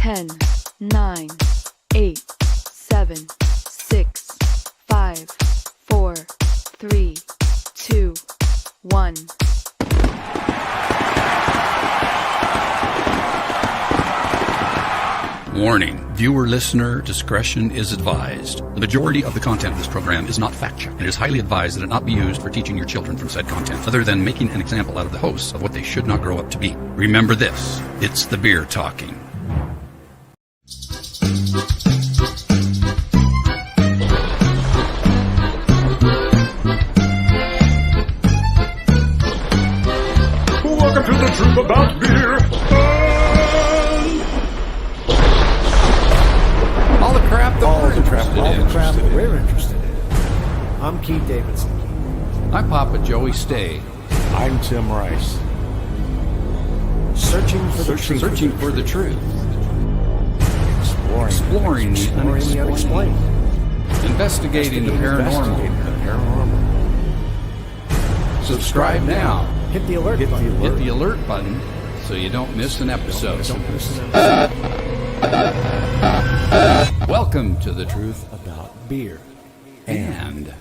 10, 9, 8, 7, 6, 5, 4, 3, 2, 1. Warning. Viewer listener discretion is advised. The majority of the content of this program is not fact-checked, and it is highly advised that it not be used for teaching your children from said content, other than making an example out of the hosts of what they should not grow up to be. Remember this. It's the beer talking. Welcome to the truth about beer. All the crap that we're interested in. I'm Keith Davidson. I'm Papa Joey Stay. I'm Tim Rice. Searching for the truth. Exploring the unexplained. Investigating the paranormal. Subscribe now. Hit the alert button. Hit the alert button so you don't miss an episode. Welcome to the truth About beer. and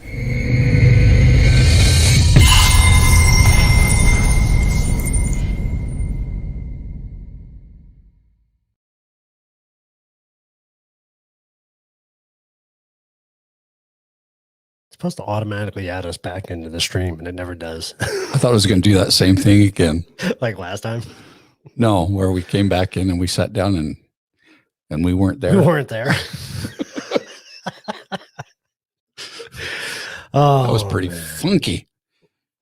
It's supposed to automatically add us back into the stream, and it never does. I thought I was going to do that same thing again. Like last time. No, where we came back in and we sat down and we weren't there. We weren't there. Oh, That was pretty man. funky.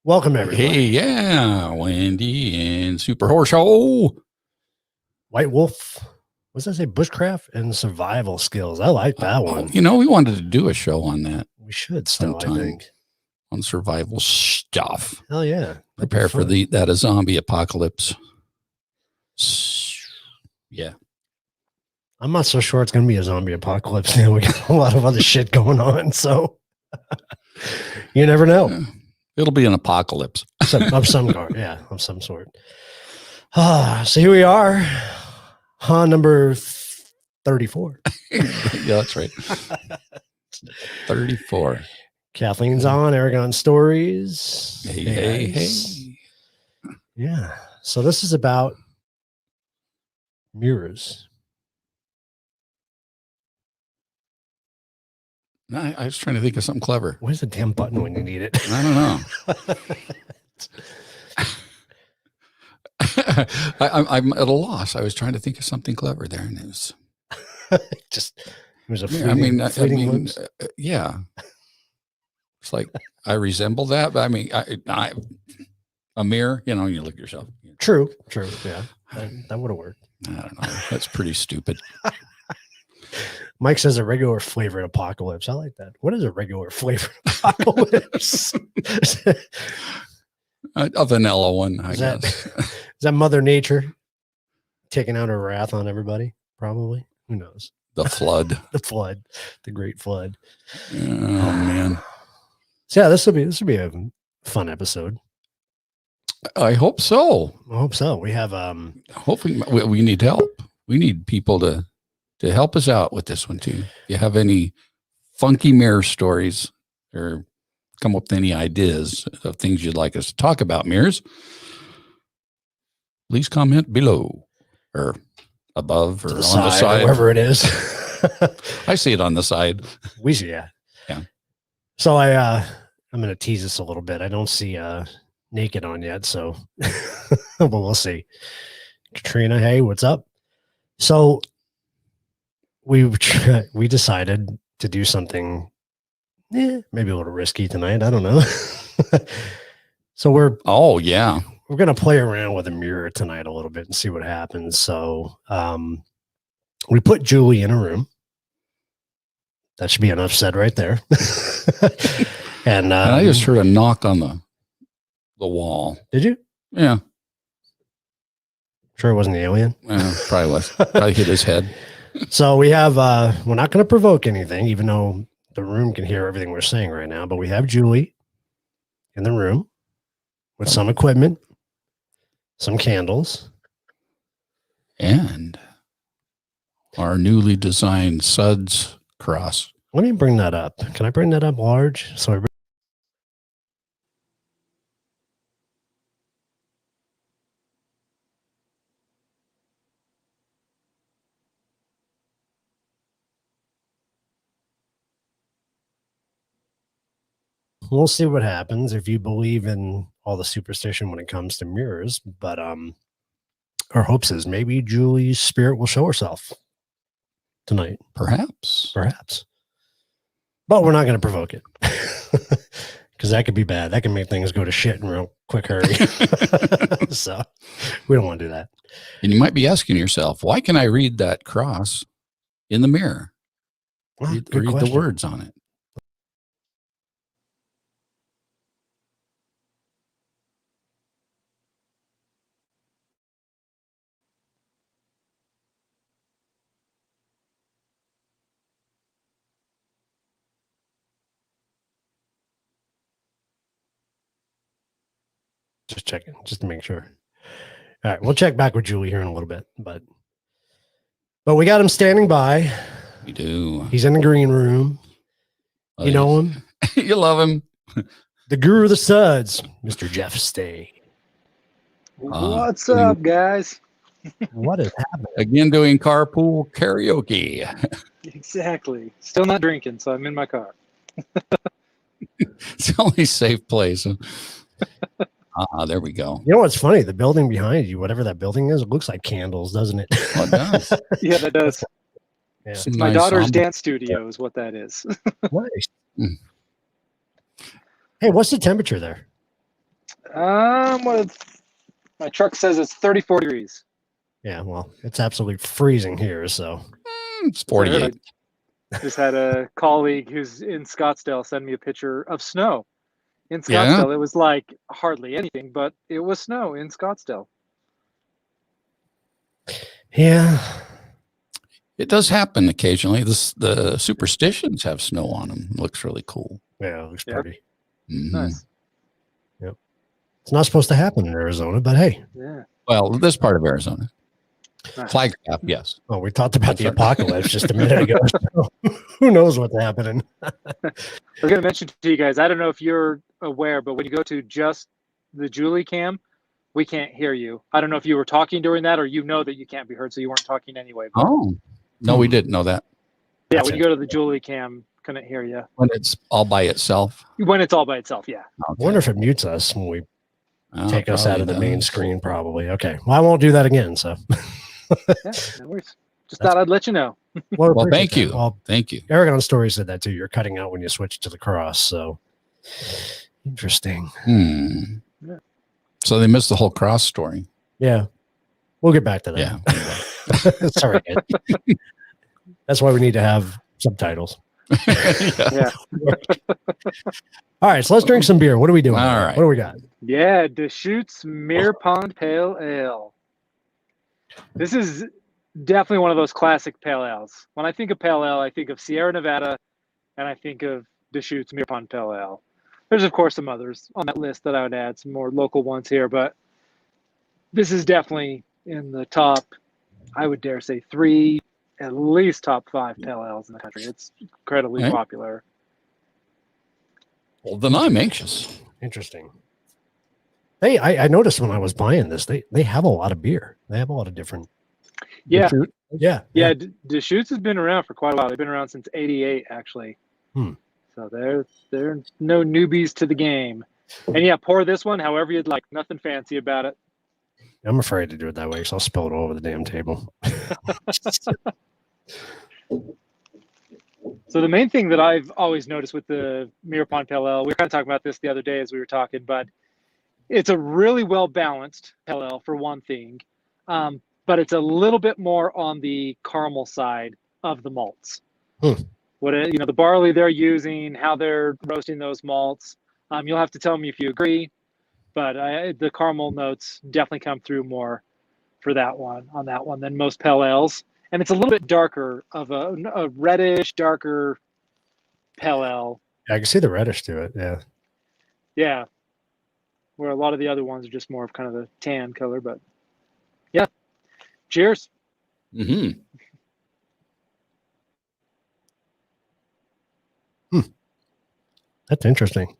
Welcome, everyone. Hey, yeah, Wendy and Super Horse Show. White Wolf. What's that say? Bushcraft and survival skills. I like that one. You know, we wanted to do a show on that, We should still, sometime. I think. on survival stuff. Hell yeah. That'd be Prepare for fun. that a zombie apocalypse. Yeah. I'm not so sure it's going to be a zombie apocalypse now. We got a lot of other shit going on, so you never know. Yeah. It'll be an apocalypse. Of some sort, yeah, of some sort. So here we are, number 34. Yeah, that's right. 34. Kathleen's on Aragon Stories. Hey. Yes. Yeah. So this is about mirrors. I was trying to think of something clever. Where's the damn button when you need it? I don't know. I'm at a loss. I was trying to think of something clever there, and it was. Just it was a Yeah, fleeting glimpse. Yeah. It's like I resemble that, but I mean, I a mirror. You know, you look at yourself. True. Yeah, that would have worked. I don't know. That's pretty stupid. Mike says a regular flavored apocalypse. I like that. What is a regular flavored apocalypse? A vanilla one, I Is guess. is that Mother Nature taking out her wrath on everybody? Probably. Who knows? The flood. The flood, the great flood. Oh man. So yeah, this will be a fun episode. I hope so. I hope so. We have Hopefully, we need help. We need people to help us out with this one too. If you have any funky mirror stories or come up with any ideas of things you'd like us to talk about mirrors, please comment below or above or on the side. wherever it is. I see it on the side. We see, yeah. Yeah. So I'm gonna tease this a little bit. I don't see naked on yet, so but we'll see. Katrina, hey, what's up? So we decided to do something maybe a little risky tonight. I don't know. So we're gonna play around with a mirror tonight a little bit and see what happens. So we put Julie in a room. That should be enough said right there. And I just heard a knock on the wall. Did you? Yeah. Sure it wasn't the alien? Probably was. Probably hit his head. So we have, we're not going to provoke anything, even though the room can hear everything we're saying right now, but we have Julie in the room with some equipment, some candles, and Our newly designed Suds cross. Let me bring that up. Can I bring that up large? So everybody... We'll see what happens if you believe in all the superstition when it comes to mirrors. But our hopes is maybe Julie's spirit will show herself tonight. Perhaps. But we're not going to provoke it because that could be bad. That can make things go to shit in real quick hurry. So we don't want to do that. And you might be asking yourself, why can I read that cross in the mirror? Well, Read good the question. words on it. Just checking, just to make sure. All right, we'll check back with Julie here in a little bit, but we got him standing by. We do. He's in the green room. You know him. You love him. The guru of the suds, Mr. Jeff Stay. What's up, guys? What is happening? Again, doing carpool karaoke. Exactly. Still not drinking, so I'm in my car. It's the only safe place. There we go. You know what's funny? The building behind you, whatever that building is, it looks like candles, doesn't it? Oh, it does. Yeah, that does. Yeah. It's my daughter's dance studio is what that is. Nice. Mm. Hey, what's the temperature there? My truck says it's 34 degrees. Yeah, well, it's absolutely freezing here, so. It's 48. I just had a colleague who's in Scottsdale send me a picture of snow. In Scottsdale, It was like hardly anything, but it was snow in Scottsdale. Yeah. It does happen occasionally. The superstitions have snow on them. It looks really cool. Yeah, it looks Yeah. pretty. Mhm. Nice. Yep. It's not supposed to happen in Arizona, but hey. Yeah. Well, this part of Arizona. Nice. Flagstaff, yes. Well, we talked about That's the right. apocalypse just a minute ago. So who knows what's happening? I was going to mention to you guys, I don't know if you're aware, but when you go to just the Julie cam, we can't hear you. I don't know if you were talking during that or you know that you can't be heard, so you weren't talking anyway. But Oh, no, we didn't know that. yeah, That's when you go to the Julie cam, couldn't hear you. When it's all by itself. When it's all by itself, yeah. I wonder if it mutes us when we Oh, take us out of the probably main does. screen, probably. Okay. Well, I won't do that again. So, Yeah, no worries. Just thought I'd let you know. well, Well, appreciate thank that. you. Well, Thank you. Aragon's story said that too. You're cutting out when you switch to the cross. So, interesting. Yeah. So they missed the whole cross story. Yeah. We'll get back to that. Yeah. It's all right. That's why we need to have subtitles. Yeah. All right. So let's drink some beer. What are we doing? All right. What do we got? Yeah, Deschutes Mere Pond Pale Ale. This is definitely one of those classic pale ales. When I think of pale ale, I think of Sierra Nevada, and I think of Deschutes Mere Pond Pale Ale. There's, of course, some others on that list that I would add, some more local ones here, but this is definitely in the top, I would dare say, 3, at least top 5 pale ales in the country. It's incredibly Okay. popular. Well, then I'm anxious. Interesting. Hey, I noticed when I was buying this, they have a lot of beer. They have a lot of different. Yeah. Yeah. Yeah, Deschutes has been around for quite a while. They've been around since '88, actually. So they're no newbies to the game. And yeah, pour this one however you'd like. Nothing fancy about it. I'm afraid to do it that way, so I'll spill it all over the damn table. So the main thing that I've always noticed with the Mirror Pond Pale Ale, we were kind of talking about this the other day as we were talking, but it's a really well balanced pale ale for one thing, but it's a little bit more on the caramel side of the malts. What the barley they're using, how they're roasting those malts. You'll have to tell me if you agree, but the caramel notes definitely come through more for that one than most pale ales. And it's a little bit darker of a reddish, darker pale ale. I can see the reddish to it. Yeah. Yeah. Where a lot of the other ones are just more of kind of a tan color, but yeah. Cheers. Mm-hmm. That's interesting.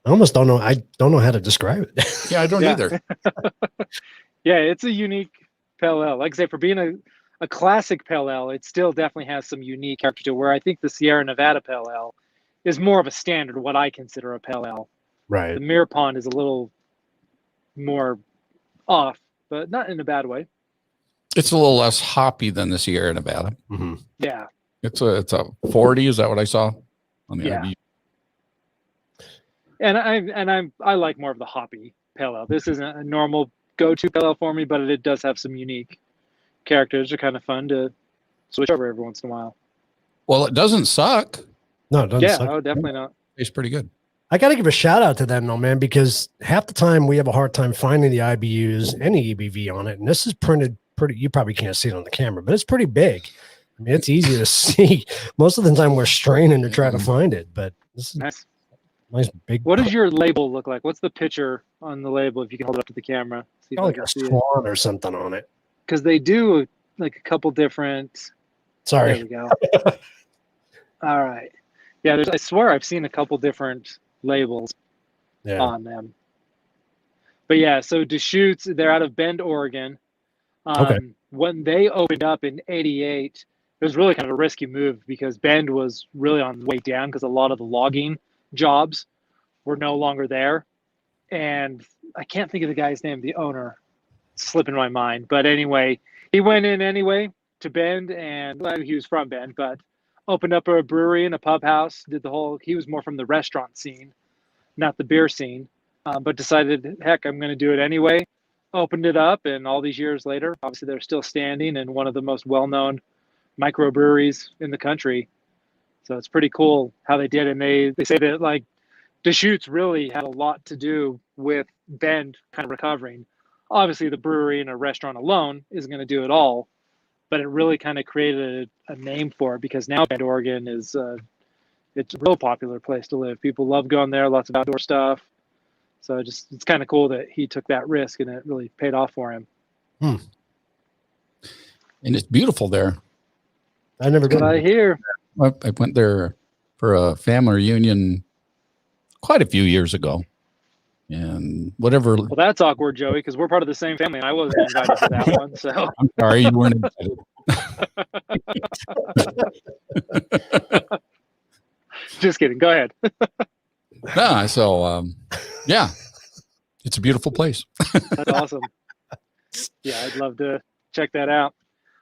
I almost don't know. I don't know how to describe it. Yeah, I don't Yeah. either. Yeah, it's a unique pale ale. Like I say, for being a classic pale ale, it still definitely has some unique character to it, where I think the Sierra Nevada pale ale is more of a standard, what I consider a pale ale. Right. The Mirror Pond is a little more off, but not in a bad way. It's a little less hoppy than the Sierra Nevada. Mm-hmm. Yeah. It's a 40. Is that what I saw on the Yeah. IBU? And I like more of the hoppy pale ale. This isn't a normal go-to pale ale for me, but it does have some unique characters. They're kind of fun to switch over every once in a while. Well, it doesn't suck. No, it doesn't Yeah, suck. oh, definitely not. Tastes pretty good. I got to give a shout out to them though, man, because half the time we have a hard time finding the IBUs, any EBV on it. And this is printed pretty, you probably can't see it on the camera, but it's pretty big. I mean, it's easy to see. Most of the time we're straining to try to find it, but this is Nice. nice big. What does your label look like? What's the picture on the label? If you can hold it up to the camera, see if I like can a see it. swan or something on it? Because they do like a couple different. There Sorry. we go. All right. Yeah, I swear I've seen a couple different labels Yeah. on them. But yeah, so Deschutes, they're out of Bend, Oregon. Okay. When they opened up in '88, it was really kind of a risky move because Bend was really on the way down because a lot of the logging jobs were no longer there. And I can't think of the guy's name, the owner. It's slipping my mind. But anyway, he went in anyway to Bend, and well, he was from Bend, but opened up a brewery and a pub house, did the whole, he was more from the restaurant scene, not the beer scene, but decided, heck, I'm going to do it anyway. Opened it up, and all these years later, obviously they're still standing and one of the most well-known microbreweries in the country. So it's pretty cool how they did it. And they say that like Deschutes really had a lot to do with Bend kind of recovering. Obviously the brewery and a restaurant alone isn't going to do it all, but it really kind of created a name for it because now Bend, Oregon is it's a real popular place to live. People love going there, lots of outdoor stuff. So it's kind of cool that he took that risk and it really paid off for him. And it's beautiful there. I never That's been. what I hear. I went there for a family reunion quite a few years ago. And whatever. Well, that's awkward, Joey, because we're part of the same family and I wasn't invited to that one. So I'm sorry you weren't invited. just kidding. Go ahead. Nah, so yeah, it's a beautiful place. That's awesome. Yeah, I'd love to check that out.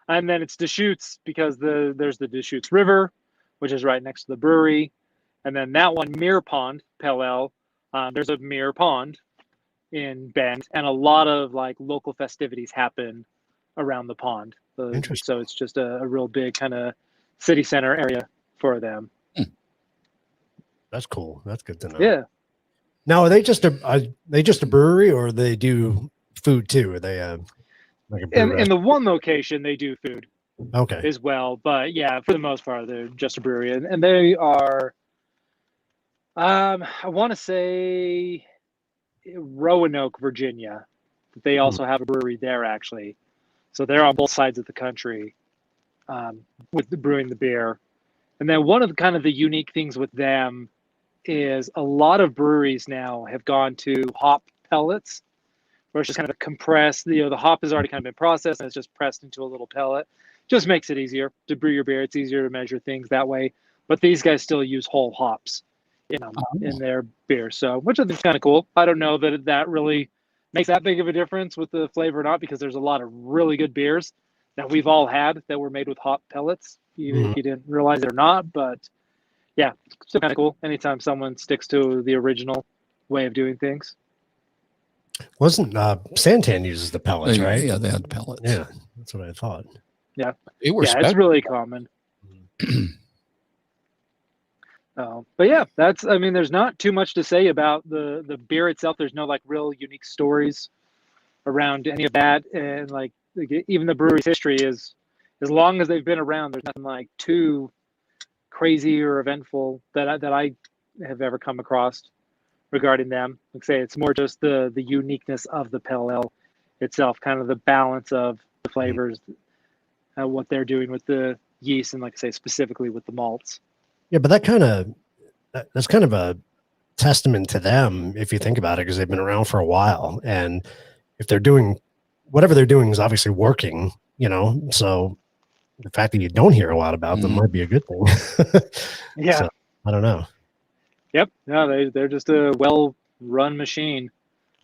And then it's Deschutes because there's the Deschutes River, which is right next to the brewery. And then that one, Mirror Pond, Pale Ale, there's a Mirror Pond in Bend, and a lot of like local festivities happen around the pond. Interesting. So it's just a real big kind of city center area for them. That's cool. That's good to know. Yeah. Now, are they just a brewery, or they do food too? Are they like a brewery? In the one location, they do food Okay. as well. But yeah, for the most part, they're just a brewery. And they are, I want to say Roanoke, Virginia. They also have a brewery there, actually. So they're on both sides of the country with the brewing the beer. And then one of the kind of the unique things with them is a lot of breweries now have gone to hop pellets, where it's just kind of a compressed, the hop has already kind of been processed and it's just pressed into a little pellet. Just makes it easier to brew your beer. It's easier to measure things that way. But these guys still use whole hops in their beer. So, which I think is kind of cool. I don't know that that really makes that big of a difference with the flavor or not, because there's a lot of really good beers that we've all had that were made with hop pellets, even if you didn't realize it or not. But yeah, it's still kind of cool anytime someone sticks to the original way of doing things. Wasn't Santan uses the pellets, right? Yeah, they had pellets. Yeah, that's what I thought. Yeah, They were yeah, it's really common. But yeah, there's not too much to say about the beer itself. There's no like real unique stories around any of that. And like even the brewery's history is, as long as they've been around, there's nothing like too crazy or eventful that I have ever come across regarding them. Like say, it's more just the uniqueness of the pale ale itself, kind of the balance of the flavors, what they're doing with the yeast and, like I say, specifically with the malts. Yeah, but that's kind of a testament to them if you think about it, because they've been around for a while, and if they're doing whatever they're doing is obviously working, so the fact that you don't hear a lot about them might be a good thing. Yeah. So, I don't know. Yep. No, they're just a well-run machine.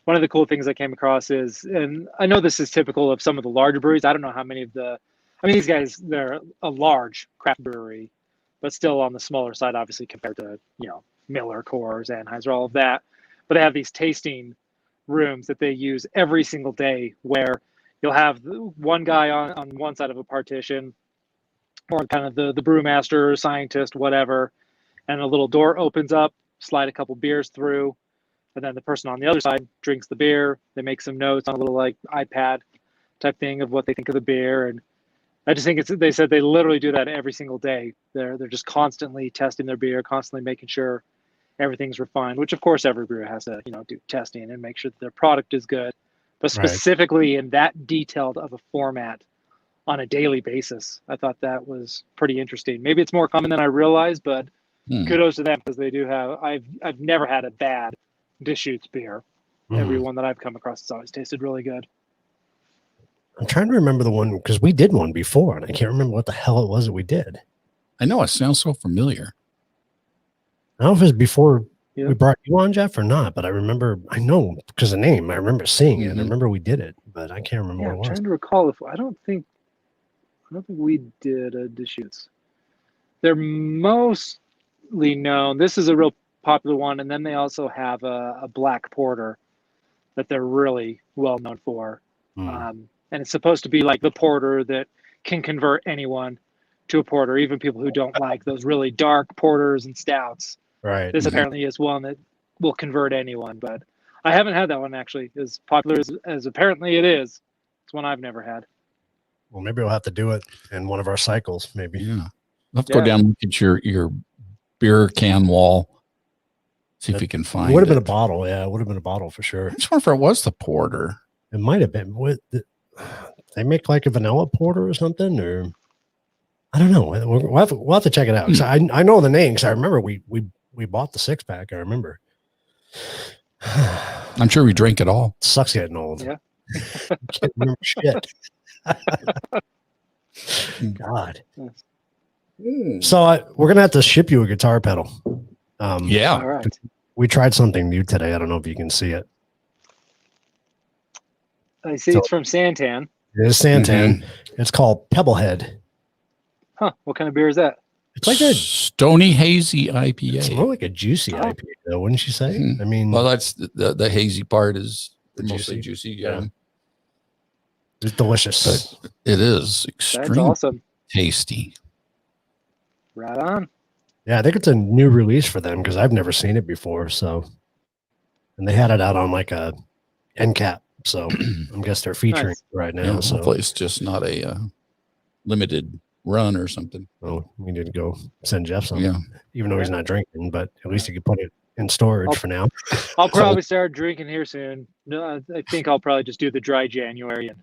One of the cool things I came across is, and I know this is typical of some of the larger breweries. I don't know how many of these guys, they're a large craft brewery, but still on the smaller side, obviously, compared to, Miller, Coors, Anheuser, all of that. But they have these tasting rooms that they use every single day, where you'll have one guy on one side of a partition, or kind of the brewmaster, scientist, whatever, and a little door opens up, slide a couple beers through, and then the person on the other side drinks the beer. They make some notes on a little like iPad type thing of what they think of the beer. And I just think they said they literally do that every single day. They're just constantly testing their beer, constantly making sure everything's refined, which of course every brewer has to, do testing and make sure that their product is good. But specifically in that detailed of a format on a daily basis, I thought that was pretty interesting. Maybe it's more common than I realized, but kudos to them, because they do have, I've never had a bad Deschutes beer. Every one that I've come across has always tasted really good. I'm trying to remember the one, because we did one before and I can't remember what the hell it was that we did. I know it sounds so familiar. I don't know if it was before we brought you on, Jeff, or not, but I know because the name, I remember seeing it. I remember we did it, but I can't remember what it was. I'm trying to recall if I don't think we did a Deschutes. They're mostly known. This is a real popular one, and then they also have a black porter that they're really well known for. And it's supposed to be like the porter that can convert anyone to a porter, even people who don't like those really dark porters and stouts. Right. This apparently is one that will convert anyone, but I haven't had that one, actually. As popular as apparently it is, it's one I've never had. Well, maybe we'll have to do it in one of our cycles, maybe. Yeah. I'll have to go down and look at your beer can wall. See if we can find it. Would have been a bottle. Yeah, it would have been a bottle for sure. I just wonder if it was the porter. It might have been. They make like a vanilla porter or something, or I don't know. We'll have to check it out. I know the name, because I remember we bought the 6-pack. I remember. I'm sure we drank it all. It sucks getting old. Yeah. Can't remember shit. God. So we're gonna have to ship you a guitar pedal. Yeah. All right. We tried something new today. I don't know if you can see it. I see it's from Santan. It is Santan. It's called Pebblehead. Huh. What kind of beer is that? It's like a stony hazy IPA. It's more like a juicy IPA, though, wouldn't you say? I mean, well, that's the hazy part is mostly juicy. Yeah. It's delicious. But it is extremely awesome. Tasty. Right on. Yeah, I think it's a new release for them, because I've never seen it before. So, and they had it out on like a end cap. So I guess they're featuring it right now. Yeah, so hopefully it's just not a limited run or something. Well, we need to go send Jeff some. Yeah. Even though he's not drinking, but at least he could put it in storage for now. I'll probably start drinking here soon. No, I think I'll probably just do the dry January and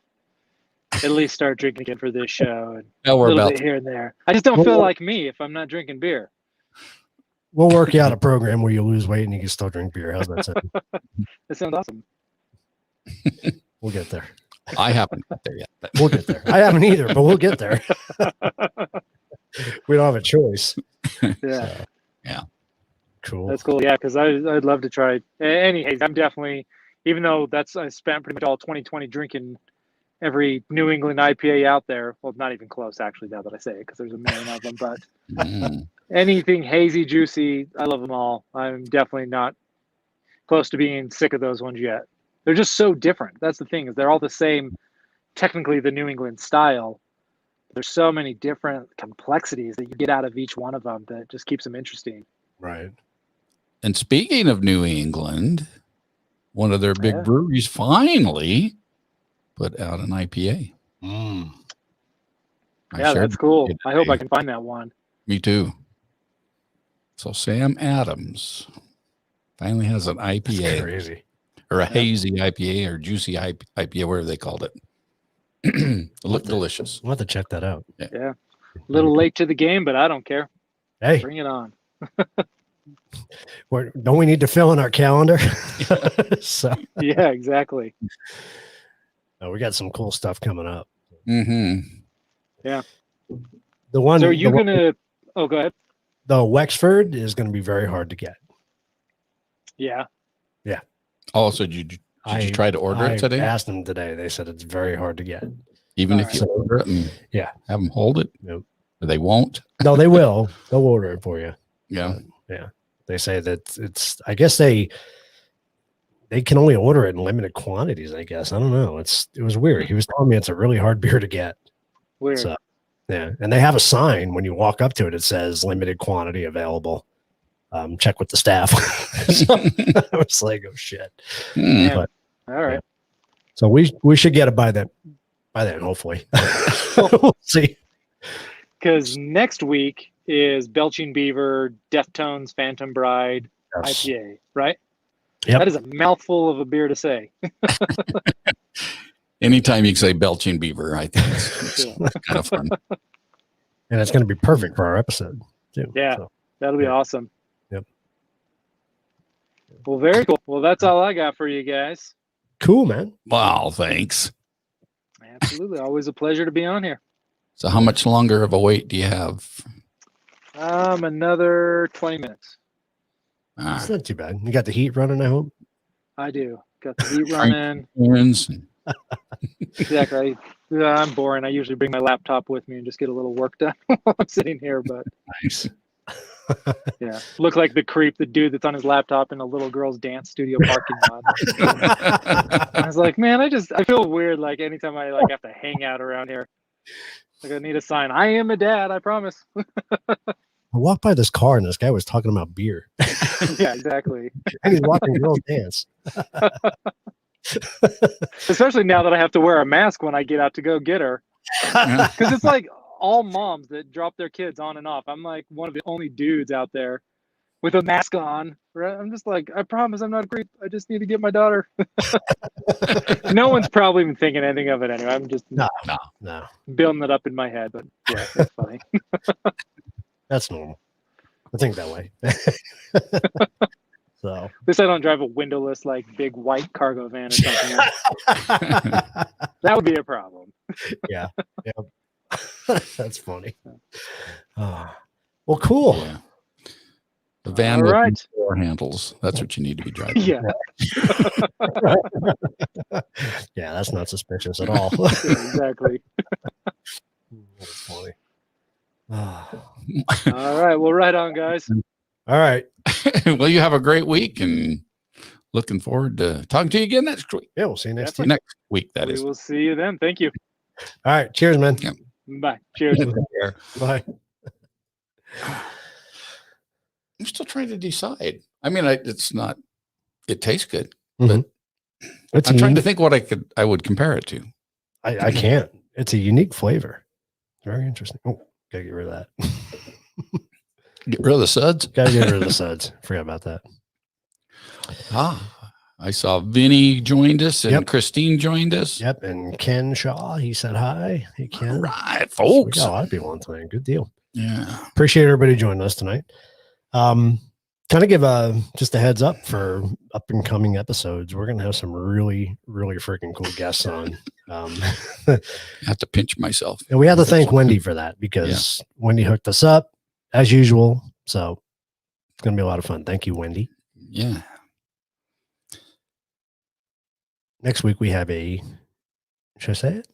at least start drinking again for this show, and a little bit here and there. I just don't feel like me if I'm not drinking beer. We'll work you out a program where you lose weight and you can still drink beer. How's that sound? That sounds awesome. We'll get there. I haven't got there yet. But. We'll get there. I haven't either, but we'll get there. We don't have a choice. Yeah. So, yeah. Cool. That's cool. Yeah, because I'd love to try any haze. I'm definitely, even though I spent pretty much all 2020 drinking every New England IPA out there. Well, not even close, actually, now that I say it, because there's a million of them. But anything hazy, juicy, I love them all. I'm definitely not close to being sick of those ones yet. They're just so different. That's the thing, is they're all the same, technically the New England style. There's so many different complexities that you get out of each one of them that just keeps them interesting. Right. And speaking of New England, one of their big breweries finally put out an IPA. Yeah, that's cool. I hope I can find that one. Me too. So Sam Adams finally has an IPA. That's crazy. Or a hazy IPA or juicy IPA, whatever they called it. It looked delicious. We'll have to check that out. Yeah. A little late to the game, but I don't care. Hey, Bring it on. don't we need to fill in our calendar? So Yeah, exactly. we got some cool stuff coming up. Mm-hmm. The one, So are you gonna? Oh, go ahead. the Wexford is going to be very hard to get. Yeah. Oh, so did you try to order it today? I asked them today. They said it's very hard to get. Even All if you order it and have them hold it? Nope. Or they won't? No, they will. They'll order it for you. Yeah. They say that it's, I guess they can only order it in limited quantities, I guess. I don't know. It was weird. He was telling me it's a really hard beer to get. Weird. So, yeah. And they have a sign when you walk up to it. It says limited quantity available. Check with the staff. So I was like, oh shit. Yeah. But, All right. yeah. So we should get it by then, hopefully. We'll see. Because next week is Belching Beaver, Deftones, Phantom Bride, Yes. IPA, right? Yep. That is a mouthful of a beer to say. Anytime you can say Belching Beaver, I think it's Yeah. kind of fun. And it's going to be perfect for our episode too. Yeah. So, That'll be Yeah. awesome. Yep. Well, very cool. Well, that's all I got for you guys. cool, man. Wow, thanks. Absolutely. Always a pleasure to be on here. So how much longer of a wait do you have? Another 20 minutes. It's not too bad. You got the heat running, I hope. I do. Got the heat running. Errands. Exactly. I'm boring. I usually bring my laptop with me and just get a little work done while I'm sitting here. But Nice. yeah, look like the creep, the dude that's on his laptop in a little girl's dance studio parking lot. I was like, man, I feel weird. Like anytime I have to hang out around here, like I need a sign. I am a dad. I promise. I walked by this car and this guy was talking about beer. Yeah, exactly. And he's watching girls dance. Especially now that I have to wear a mask when I get out to go get her, because it's like all moms that drop their kids on and off. I'm like one of the only dudes out there with a mask on. Right? I'm just like, I promise I'm not a creep. I just need to get my daughter. No one's probably even thinking anything of it anyway. I'm just No. building it up in my head. But yeah, that's funny. That's normal. I think that way. So At least I don't drive a windowless, like big white cargo van or something. That would be a problem. yeah. That's funny. Well, cool. Yeah. The van All with right. door handles. That's what you need to be driving. Yeah, Yeah, that's not suspicious at all. yeah, exactly. That's funny. All right. Well, right on, guys. All right. Well, you have a great week and looking forward to talking to you again next week. Yeah, we'll see you next time. Next week, that We is. will see you then. Thank you. All right. Cheers, man. Yeah. Bye. Cheers. Bye. I'm still trying to decide. I mean, it's not. It tastes good. It's I'm trying to unique- think what I would compare it to. I can't. It's a unique flavor. Very interesting. Oh, gotta get rid of that. Get rid of the suds. Gotta get rid of the suds. Forgot about that. I saw Vinny joined us and Yep. Christine joined us. Yep. And Ken Shaw, he said hi. Hey, Ken. All right, So we folks. got a lot of people on tonight. Good deal. Yeah. Appreciate everybody joining us tonight. Kind of give just a heads up for up and coming episodes. We're gonna have some really, really freaking cool guests on. I have to pinch myself. And we have to thank Wendy for that because Wendy hooked us up as usual. So it's gonna be a lot of fun. Thank you, Wendy. Yeah. Next week we have should I say it?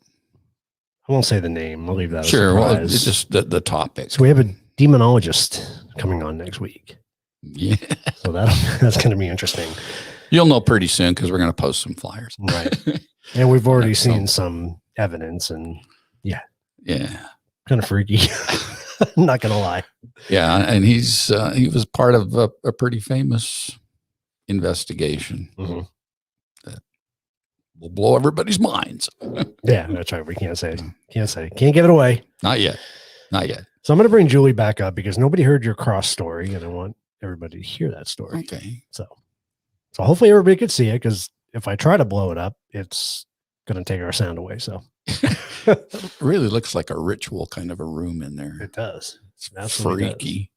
I won't say the name. I'll leave that. Sure. A Well, surprise. it's just the topic. So we have a demonologist coming on next week. Yeah. So that's going to be interesting. You'll know pretty soon because we're going to post some flyers. Right. And we've already So- seen some evidence and Yeah. kind of freaky. Not going to lie. Yeah. And he was part of a pretty famous investigation Mhm. that will blow everybody's minds. Yeah, that's right. We can't say. Can't give it away. Not yet. Not yet. So I'm going to bring Julie back up because nobody heard your cross story and I want everybody to hear that story. Okay. So hopefully everybody could see it because if I try to blow it up, it's going to take our sound away. So It really looks like a ritual kind of a room in there. It does. It's Absolutely freaky.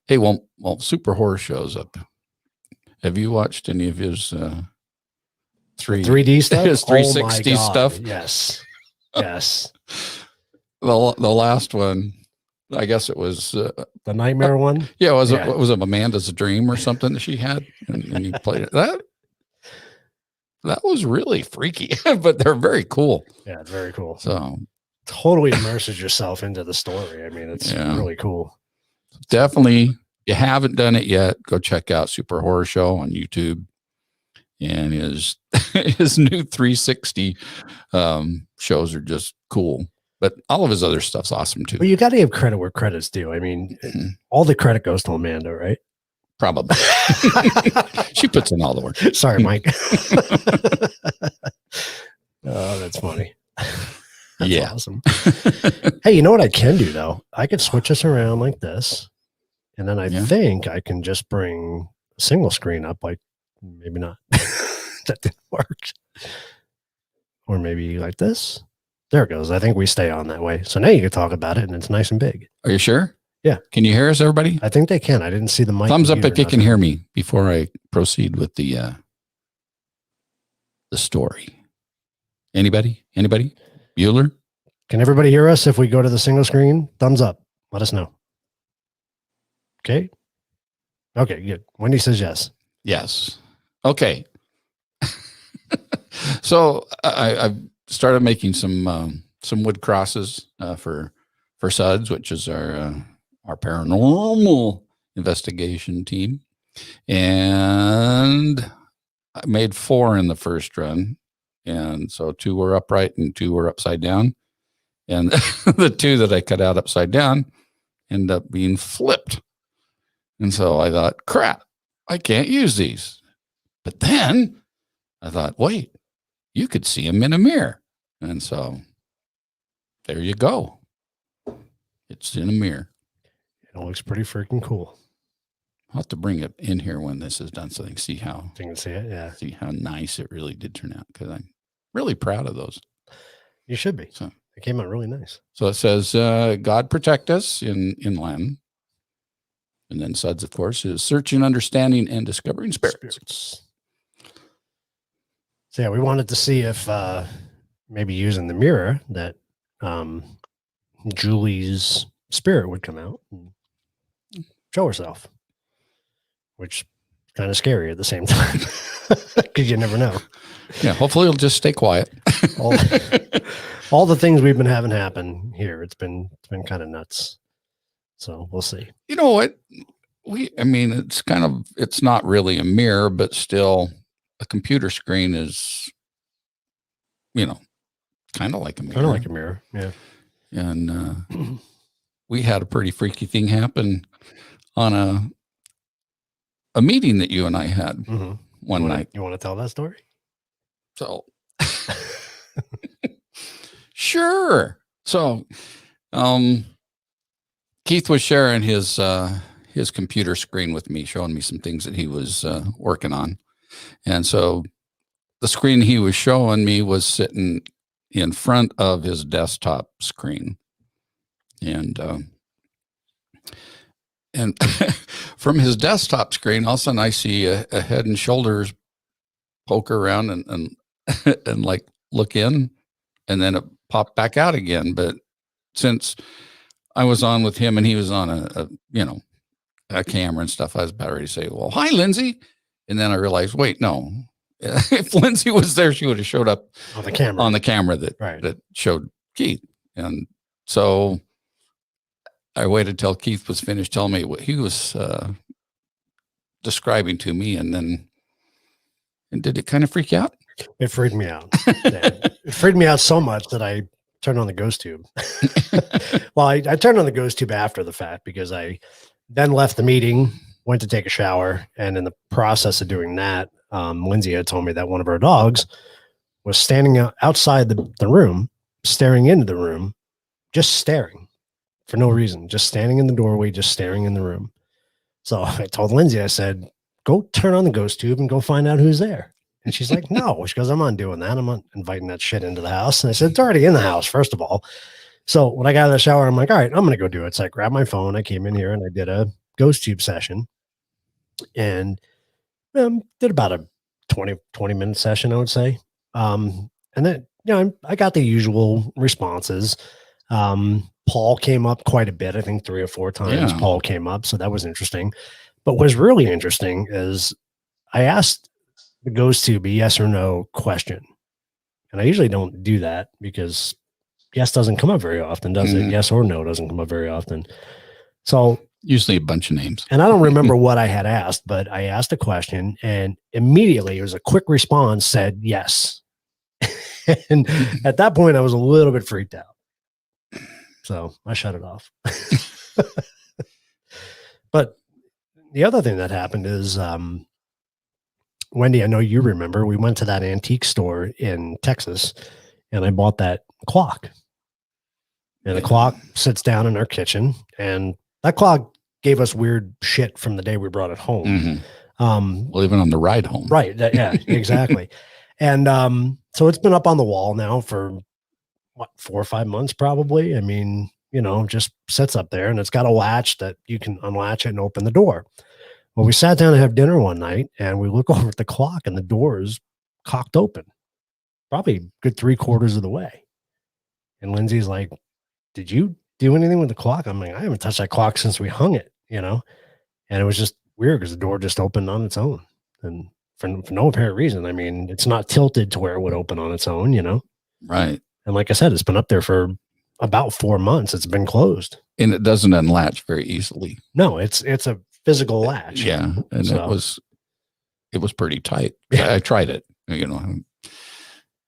Hey, well, Super Horror shows up. Have you watched any of his 3D stuff? his 360 Oh my God. stuff? Yes. Yes. The last one, I guess it was The nightmare one? yeah, Yeah. What was it, Amanda's Dream or something that she had, and you played it. That was really freaky, but they're very cool. Yeah, it's very cool. So Totally immerses yourself into the story. I mean, it's really cool. definitely, if you haven't done it yet, go check out Super Horror Show on YouTube, and his new 360 shows are just cool. But all of his other stuff's awesome too. But you got to give credit where credit's due. I mean, all the credit goes to Amanda, right? Probably. She puts in all the work. Sorry, Mike. Oh, that's funny. That's Yeah. awesome. Hey, you know what I can do though? I could switch this around like this, and then I think I can just bring a single screen up. Like maybe not. That didn't work. Or maybe like this. There it goes. I think we stay on that way. So now you can talk about it, and it's nice and big. Are you sure? Yeah. Can you hear us, everybody? I think they can. I didn't see the mic. Thumbs up either, if you can hear me before I proceed with the story. Anybody? Bueller? Can everybody hear us if we go to the single screen? Thumbs up. Let us know. Okay. Okay, good. Wendy says yes. Yes. Okay. So I've started making some wood crosses for SUDS, which is our paranormal investigation team, and I made 4 in the first run, and so 2 were upright and 2 were upside down, and the 2 that I cut out upside down ended up being flipped, and so I thought, crap, I can't use these. But then I thought, wait, you could see them in a mirror, and so there you go. It's in a mirror. It looks pretty freaking cool. I'll have to bring it in here when this is done so they can see how You can see it. Yeah. see how nice it really did turn out, because I'm really proud of those. You should be. So It came out really nice. it says, God protect us in Latin. And then SUDS, of course, is searching, understanding, and discovering spirits. So yeah, we wanted to see if maybe using the mirror that Julie's spirit would come out and show herself, which is kind of scary at the same time because you never know. Yeah, hopefully it'll just stay quiet. all the things we've been having happen here, it's been kind of nuts. So we'll see. You know what? It's not really a mirror, but still a computer screen is, kind of like a mirror. Kind of like a mirror. Yeah. And we had a pretty freaky thing happen on a meeting that you and I had one night. You want to tell that story? So sure. So Keith was sharing his computer screen with me, showing me some things that he was working on. And so the screen he was showing me was sitting in front of his desktop screen. And from his desktop screen, all of a sudden I see a Head and Shoulders poke around and like look in, and then it popped back out again. But since I was on with him and he was on a camera and stuff, I was about ready to say, well, hi, Lindsay. And then I realized, wait, no, if Lindsay was there, she would have showed up on the camera that showed Keith. And so I waited till Keith was finished telling me what he was describing to me. And did it kind of freak you out? It freaked me out. Yeah. It freaked me out so much that I turned on the ghost tube. Well, I turned on the ghost tube after the fact because I then left the meeting, went to take a shower. And in the process of doing that, Lindsay had told me that one of our dogs was standing outside the room, staring into the room, just staring for no reason, just standing in the doorway, just staring in the room. So I told Lindsay, I said, go turn on the ghost tube and go find out who's there. And she's like, no. She goes, I'm not doing that. I'm not inviting that shit into the house. And I said, it's already in the house, first of all. So when I got out of the shower, I'm like, all right, I'm going to go do it. So I grabbed my phone. I came in here and I did a ghost tube session and did about a 20-minute session, I would say. And then, I got the usual responses. Paul came up quite a bit. I think 3 or 4 times Paul came up. So that was interesting. But what's really interesting is I asked the ghost tube a yes or no question. And I usually don't do that because yes doesn't come up very often, does it? Yes or no doesn't come up very often. So usually a bunch of names. And I don't remember what I had asked, but I asked a question and immediately it was a quick response said yes. And at that point I was a little bit freaked out. So I shut it off. But the other thing that happened is, Wendy, I know you remember, we went to that antique store in Texas and I bought that clock. And the clock sits down in our kitchen and that clock gave us weird shit from the day we brought it home. Well, even on the ride home. Right. Yeah, exactly. And so it's been up on the wall now for 4 or 5 months, probably. I mean, just sits up there and it's got a latch that you can unlatch it and open the door. Well, we sat down to have dinner one night and we look over at the clock and the door is cocked open, probably a good 3/4 of the way. And Lindsay's like, did you do anything with the clock? I'm like, I haven't touched that clock since we hung it, And it was just weird because the door just opened on its own and for no apparent reason. I mean, it's not tilted to where it would open on its own, Right. And like I said, it's been up there for about 4 months. It's been closed. And it doesn't unlatch very easily. No, it's a physical latch. Yeah. And it was pretty tight. Yeah. I tried it,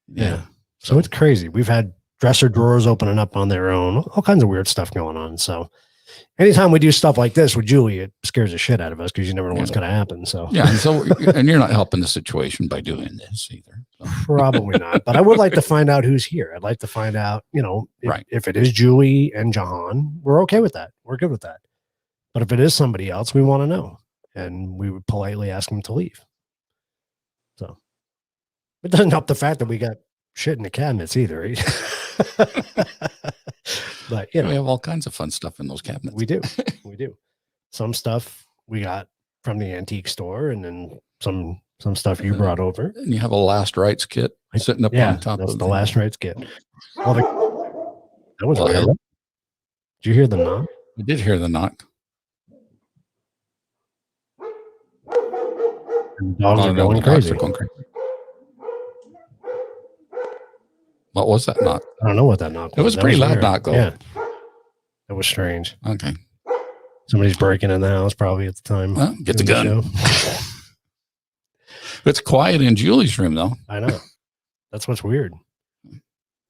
Yeah. So it's crazy. We've had dresser drawers opening up on their own, all kinds of weird stuff going on. So anytime we do stuff like this with Julie, it scares the shit out of us because you never know what's going to happen. So and you're not helping the situation by doing this either. So. Probably not. But I would like to find out who's here. I'd like to find out, if it is Julie and Jahan, we're okay with that. We're good with that. But if it is somebody else, we want to know. And we would politely ask them to leave. So it doesn't help the fact that we got shit in the cabinets either. But we have all kinds of fun stuff in those cabinets. We do. We do. Some stuff we got from the antique store and then some stuff you brought over. And you have a last rites kit sitting up on top of the last rites kit. Well, that was weird. Did you hear the knock? I did hear the knock. And the dogs are going crazy. What was that knock? I don't know what that knock was. It was a pretty loud knock, though. Yeah. It was strange. Okay. Somebody's breaking in the house probably at the time. Well, get the gun. It's quiet in Julie's room, though. I know. That's what's weird.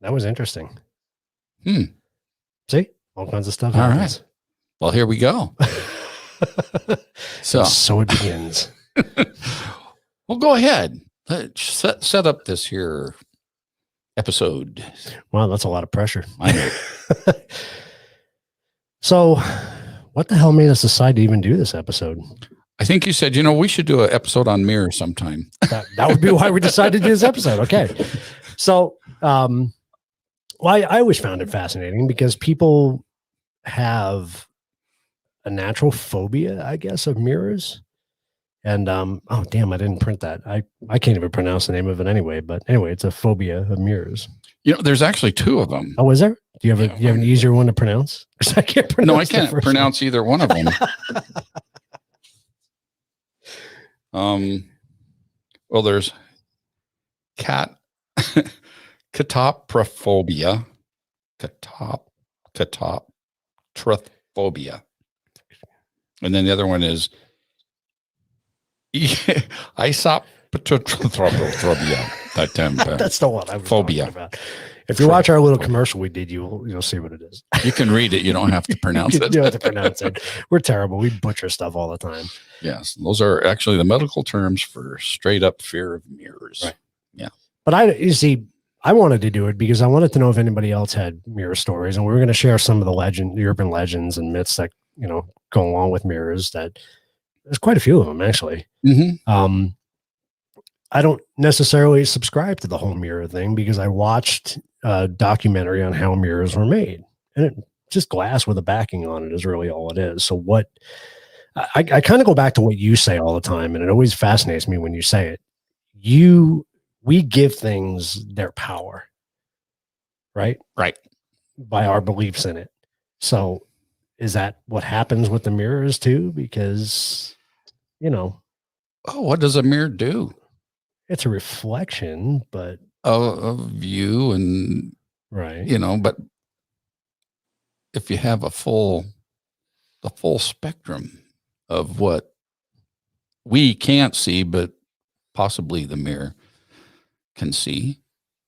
That was interesting. See? All kinds of stuff. All right. Well, here we go. So it begins. Well, go ahead. Let's set up this here episode. Wow, that's a lot of pressure. I know. So, what the hell made us decide to even do this episode? I think you said, we should do an episode on mirrors sometime. That would be why we decided to do this episode. Okay. So, I always found it fascinating because people have a natural phobia, I guess, of mirrors. And, oh, damn, I didn't print that. I can't even pronounce the name of it anyway. But anyway, it's a phobia of mirrors. There's actually 2 of them. Oh, is there? Do you have an easier one to pronounce? Because I can't pronounce. No, I can't pronounce either one of them. Well, there's catoprophobia, catotrophobia, and then the other one is isopotrophobia. That's the one I was phobia. Talking about. If you watch our little commercial we did, you'll see what it is. You can read it. You don't have to pronounce it. You don't have to pronounce it. We're terrible. We butcher stuff all the time. Yes. Those are actually the medical terms for straight up fear of mirrors. Right. Yeah. But I wanted to do it because I wanted to know if anybody else had mirror stories. And we were going to share some of the urban legends and myths that, go along with mirrors. That there's quite a few of them, actually. Mm-hmm. I don't necessarily subscribe to the whole mirror thing because I watched a documentary on how mirrors were made, and just glass with a backing on it is really all it is. So what I kind of go back to what you say all the time, and it always fascinates me when you say it. We give things their power, right? Right. By our beliefs in it. So is that what happens with the mirrors too? Because, Oh, what does a mirror do? it's a reflection, but Of you and, right. but if you have the full spectrum of what we can't see, but possibly the mirror can see,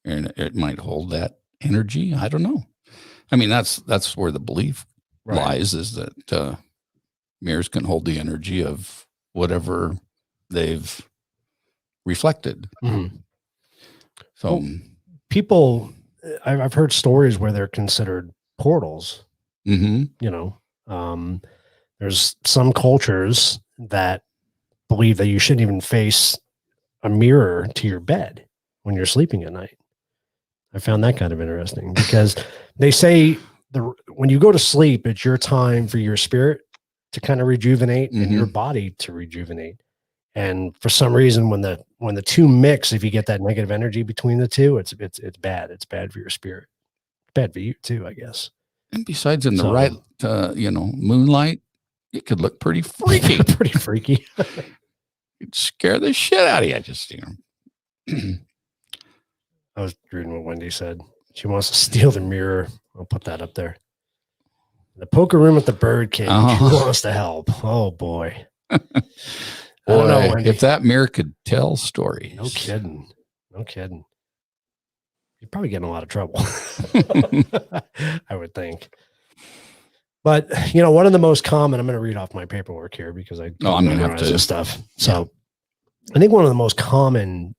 and it might hold that energy. I don't know. I mean, that's where the belief lies, is that mirrors can hold the energy of whatever they've reflected. Mm-hmm. So well, people, I've heard stories where they're considered portals. mm-hmm. There's some cultures that believe that you shouldn't even face a mirror to your bed when you're sleeping at night. I found that kind of interesting because they say when you go to sleep, it's your time for your spirit to kind of rejuvenate and your body to rejuvenate. And for some reason, when the two mix, if you get that negative energy between the two, it's bad. It's bad for your spirit. Bad for you too, I guess. And besides, in the right, moonlight, it could look pretty freaky. Pretty freaky. It'd scare the shit out of you. Just, I was reading what Wendy said. She wants to steal the mirror. I'll put that up there. The poker room at the Bird Cage. Who wants to help? Oh boy. I don't know, Wendy. If that mirror could tell stories. No kidding. You'd probably get in a lot of trouble. I would think. But one of the most common, I'm going to read off my paperwork here because I'm going to have to this stuff. So I think one of the most common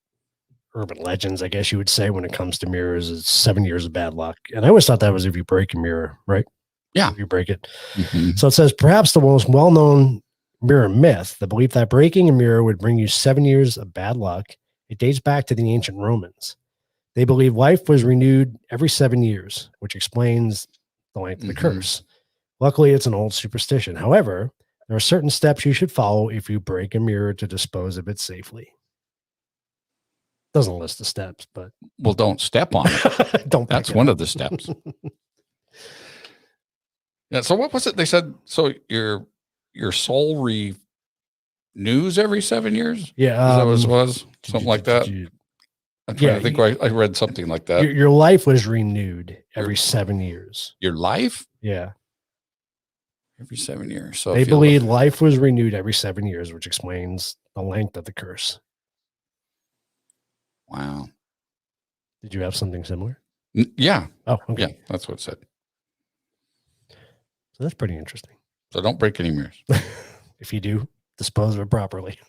urban legends, I guess you would say, when it comes to mirrors is 7 years of bad luck. And I always thought that was if you break a mirror, right? Yeah. If you break it. Mm-hmm. So it says, perhaps the most well-known mirror myth, the belief that breaking a mirror would bring you 7 years of bad luck. It dates back to the ancient Romans. They believe life was renewed every 7 years, which explains the length of the curse. Luckily, it's an old superstition. However, there are certain steps you should follow if you break a mirror to dispose of it safely. Doesn't list the steps, but don't step on it. That's one of the steps. Yeah. So what was it they said? So your soul renews every 7 years? Yeah. Is that what it was? Something like that. I'm trying to think. I read something like that. Your life was renewed every 7 years. Your life? Yeah. Every 7 years. So they believe life was renewed every 7 years, which explains the length of the curse. Wow. Did you have something similar? Yeah. Oh, okay. Yeah, that's what it said. So that's pretty interesting. So don't break any mirrors. If you do, dispose of it properly.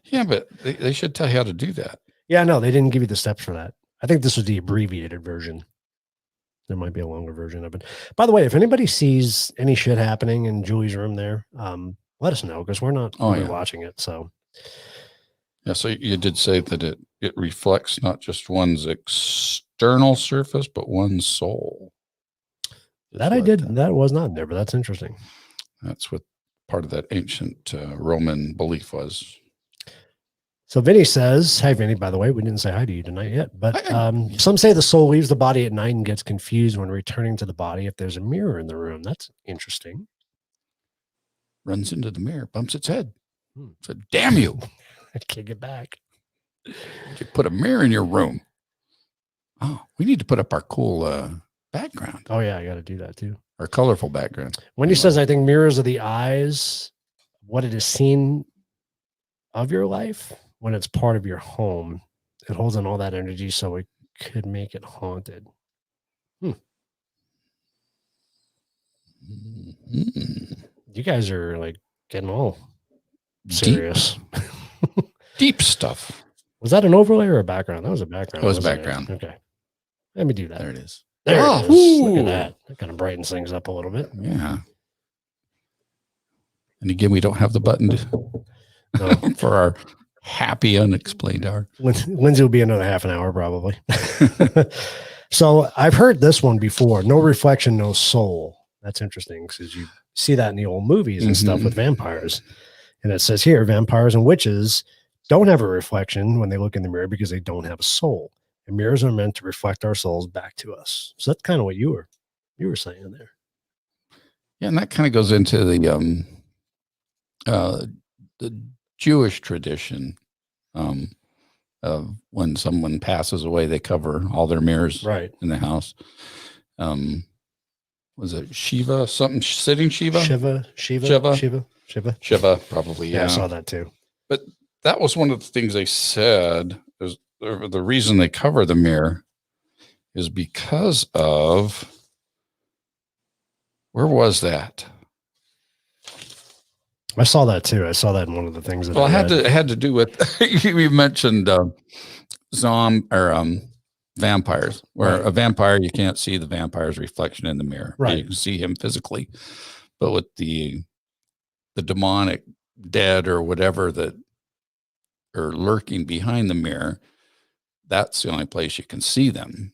Yeah, but they should tell you how to do that. Yeah, no, they didn't give you the steps for that. I think this was the abbreviated version. There might be a longer version of it. By the way, if anybody sees any shit happening in Julie's room there, let us know because we're not watching it. So yeah, so you did say that it reflects not just one's external surface, but one's soul. That was not in there, but that's interesting. That's what part of that ancient Roman belief was. So Vinny says, hi, Vinny, by the way, we didn't say hi to you tonight yet, but some say the soul leaves the body at night and gets confused when returning to the body if there's a mirror in the room. That's interesting. Runs into the mirror, bumps its head. Said, damn you. I can't get back. You put a mirror in your room. Oh, we need to put up our cool background. Oh, yeah, I got to do that too. Our colorful background. Wendy says, I think mirrors are the eyes, what it is seen of your life. When it's part of your home, it holds in all that energy, so it could make it haunted. You guys are like getting all serious. Deep stuff. Was that an overlay or a background? That was a background. It was a background. Okay. Let me do that. There it is. There it is. Look at that. That kind of brightens things up a little bit. Yeah. And again, we don't have the button for happy unexplained hour. Lindsay will be another half an hour probably. So I've heard this one before. No reflection, no soul. That's interesting because you see that in the old movies and stuff with vampires. And it says here, vampires and witches don't have a reflection when they look in the mirror because they don't have a soul. And mirrors are meant to reflect our souls back to us. So that's kind of what you were saying there. Yeah, and that kind of goes into the Jewish tradition of when someone passes away, they cover all their mirrors in the house. Was it Shiva? Something sitting Shiva? Shiva, probably. Yeah, I saw that too. But that was one of the things they said is the reason they cover the mirror is because of, where was that? I saw that too. I saw that in one of the things that it had to do with you mentioned vampires, where a vampire, you can't see the vampire's reflection in the mirror. Right. You can see him physically, but with the demonic dead or whatever that are lurking behind the mirror, that's the only place you can see them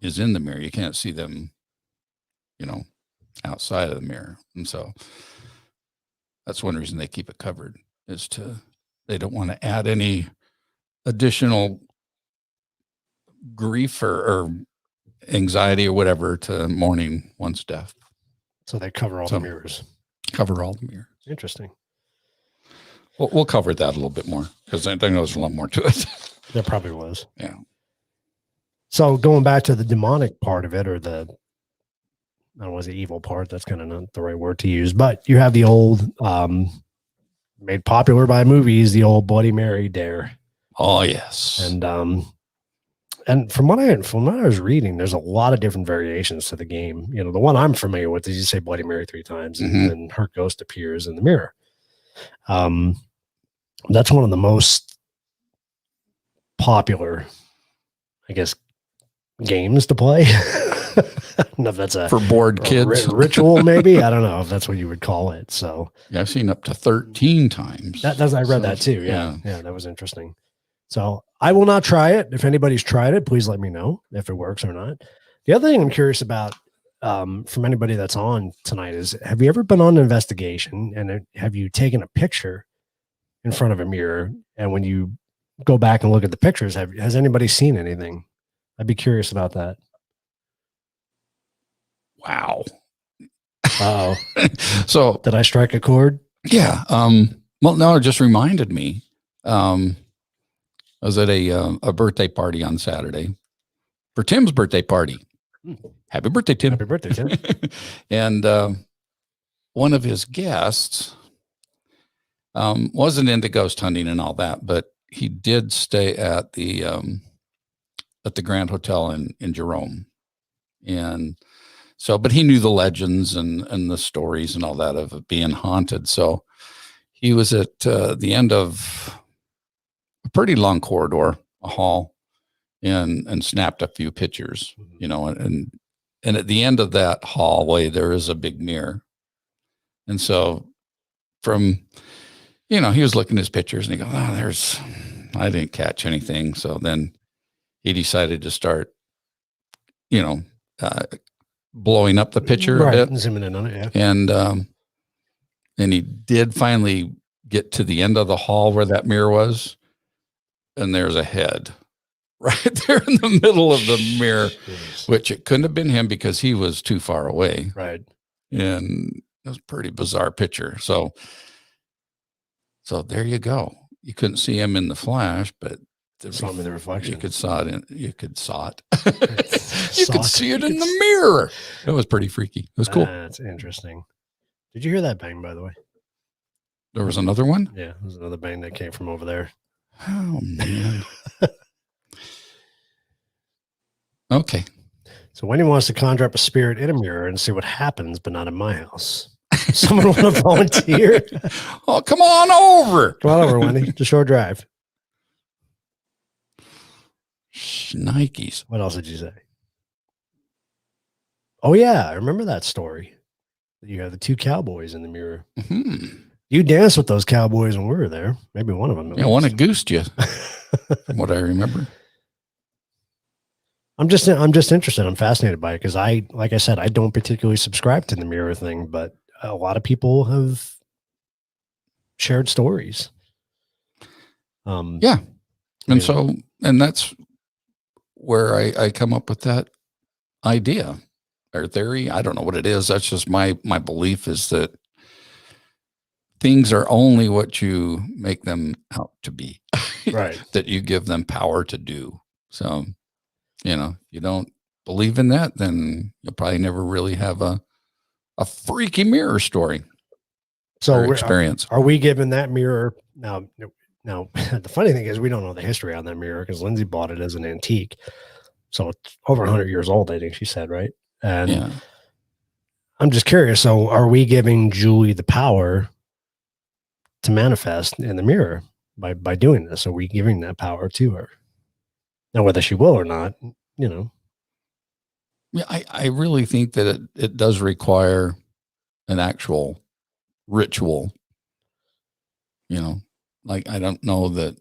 is in the mirror. You can't see them, outside of the mirror. And so that's one reason they keep it covered is they don't want to add any additional grief or anxiety or whatever to mourning one's death. So they cover all the mirrors. Cover all the mirrors. Interesting. We'll cover that a little bit more because I know there's a lot more to it. There probably was. Yeah. So going back to the demonic part of it, or the, I don't know, was the evil part? That's kind of not the right word to use, but you have the old, made popular by movies, the old Bloody Mary dare. Oh yes. And from what I was reading, there's a lot of different variations to the game. The one I'm familiar with is you say Bloody Mary 3 times, and then her ghost appears in the mirror. That's one of the most popular, I guess, games to play. I don't know if that's for bored kids ritual, maybe. I don't know if that's what you would call it. So yeah, I've seen up to 13 times. I read that too. Yeah, that was interesting. So I will not try it. If anybody's tried it, please let me know if it works or not. The other thing I'm curious about from anybody that's on tonight is, have you ever been on an investigation and have you taken a picture in front of a mirror? And when you go back and look at the pictures, has anybody seen anything? I'd be curious about that. Wow. Oh, so did I strike a chord? Yeah. Well, no, it just reminded me. I was at a birthday party on Saturday for Tim's birthday party. Happy birthday, Tim. Happy birthday, Tim. And one of his guests wasn't into ghost hunting and all that, but he did stay at the Grand Hotel in Jerome. And so, but he knew the legends and the stories and all that of it being haunted. So he was at the end of a pretty long corridor, a hall, and snapped a few pictures, and at the end of that hallway, there is a big mirror. And so from, he was looking at his pictures and he goes, I didn't catch anything. So then he decided to start, blowing up the picture a bit. And zooming in on it, yeah. And he did finally get to the end of the hall where that mirror was, and there's a head right there in the middle of the mirror. Jeez. Which it couldn't have been him because he was too far away. Right. And it was a pretty bizarre picture. So there you go. You couldn't see him in the flash, but saw him in the reflection. You could saw it. You could see it in the mirror. It was pretty freaky. It was cool. That's interesting. Did you hear that bang, by the way? There was another one? Yeah, there was another bang that came from over there. Oh, man. Okay. So Wendy wants to conjure up a spirit in a mirror and see what happens, but not in my house. Someone want to volunteer? Oh, come on over. Come on over, Wendy. Just short drive. Nikes. What else did you say? Oh, yeah. I remember that story. You have the two cowboys in the mirror. Mm-hmm. You danced with those cowboys when we were there. Maybe one of them. Yeah, one had goosed you, from what I remember. I'm just interested. I'm fascinated by it because like I said, I don't particularly subscribe to the mirror thing, but a lot of people have shared stories. Yeah. And that's where I come up with that idea or theory. I don't know what it is. That's just my belief is that things are only what you make them out to be, right? That you give them power to do. So, you don't believe in that, then you'll probably never really have a freaky mirror story. So experience. Are we given that mirror now? Now, the funny thing is we don't know the history on that mirror because Lindsay bought it as an antique. So it's over 100 years old, I think she said, right? And yeah. I'm just curious. So are we giving Julie the power to manifest in the mirror by doing this? Are we giving that power to her? Now, whether she will or not, Yeah, I really think that it does require an actual ritual. Like I don't know that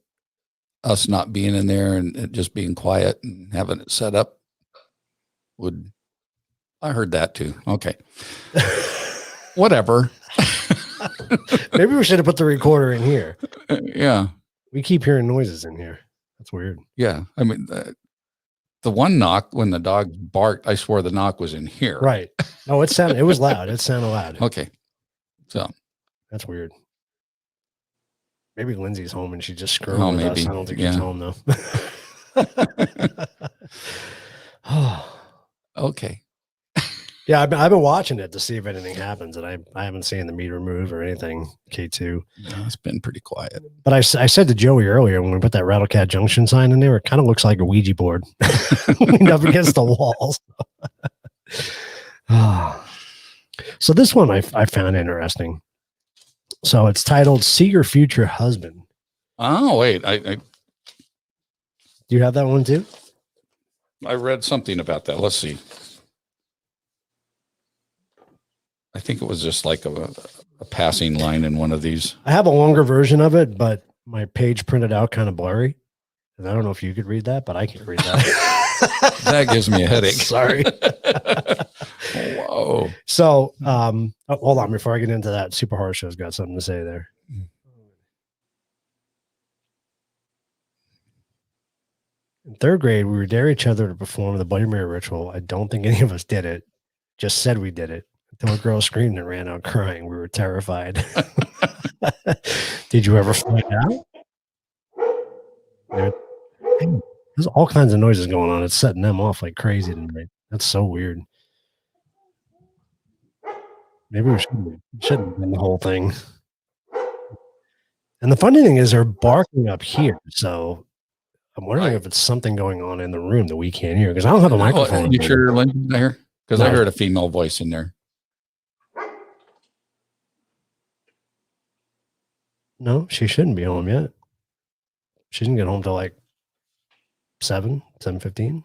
us not being in there and it just being quiet and having it set up would. I heard that too. Okay. Whatever. Maybe we should have put the recorder in here. Yeah. We keep hearing noises in here. That's weird. Yeah. I mean, the one knock when the dog barked, I swore the knock was in here. Right. No, it was loud. It sounded loud. Okay. So that's weird. Maybe Lindsay's home and she's just screwing with us. I don't think she's home though. Okay. Yeah, I've been watching it to see if anything happens, and I haven't seen the meter move or anything. K2. Yeah, it's been pretty quiet. But I said to Joey earlier when we put that Rattlecat Junction sign in there, it kind of looks like a Ouija board leaned up against the walls. So this one I found interesting. So it's titled "See Your Future Husband." Oh wait, do you have that one too? I read something about that. Let's see. I think it was just like a passing line in one of these. I have a longer version of it, but my page printed out kind of blurry. And I don't know if you could read that, but I can't read that. That gives me a headache. Sorry. Whoa. So, hold on. Before I get into that, Super Horror Show's got something to say there. In third grade, we would dare each other to perform the Bloody Mary ritual. I don't think any of us did it. Just said we did it. Until a girl screamed and ran out crying. We were terrified. Did you ever find out? There's all kinds of noises going on. It's setting them off like crazy tonight. That's so weird. Maybe we shouldn't have done the whole thing. And the funny thing is they're barking up here. So I'm wondering if it's something going on in the room that we can't hear because I don't have a microphone. You sure Lindsay's there? Because I heard a female voice in there. No, she shouldn't be home yet. She didn't get home till like 7:15.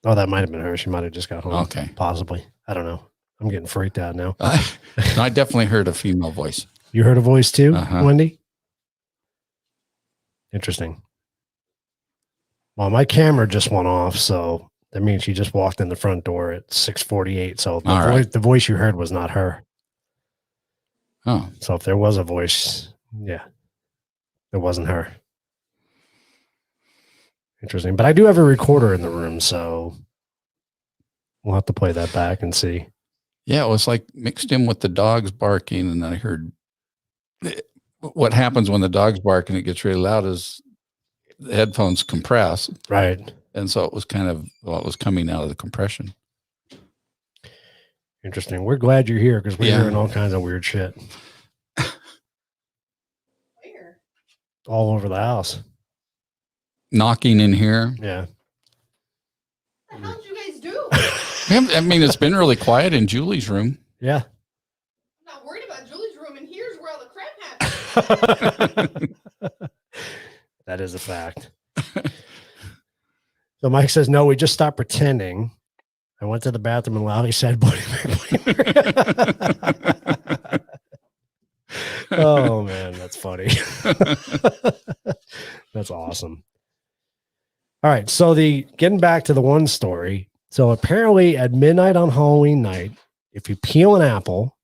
Oh, that might have been her. She might have just got home. Okay. Possibly. I don't know. I'm getting freaked out now. I definitely heard a female voice. You heard a voice too, Uh-huh. Wendy? Interesting. Well, my camera just went off, so that means she just walked in the front door at 6:48. So the voice you heard was not her. Oh. So if there was a voice, yeah, it wasn't her. Interesting. But I do have a recorder in the room, so we'll have to play that back and see. Yeah, it was like mixed in with the dogs barking, and I heard what happens when the dogs bark and it gets really loud is the headphones compress. Right. And so it was kind of, it was coming out of the compression. Interesting. We're glad you're here because we're hearing all kinds of weird shit. Where? All over the house. Knocking in here. Yeah. What the hell did you guys do? I mean, it's been really quiet in Julie's room. Yeah. I'm not worried about Julie's room, and here's where all the crap happens. That is a fact. So Mike says, no, we just stopped pretending. I went to the bathroom and loudly said, Bloody Mary. Oh, man, that's funny. That's awesome. All right. So getting back to the one story. So apparently at midnight on Halloween night, if you peel an apple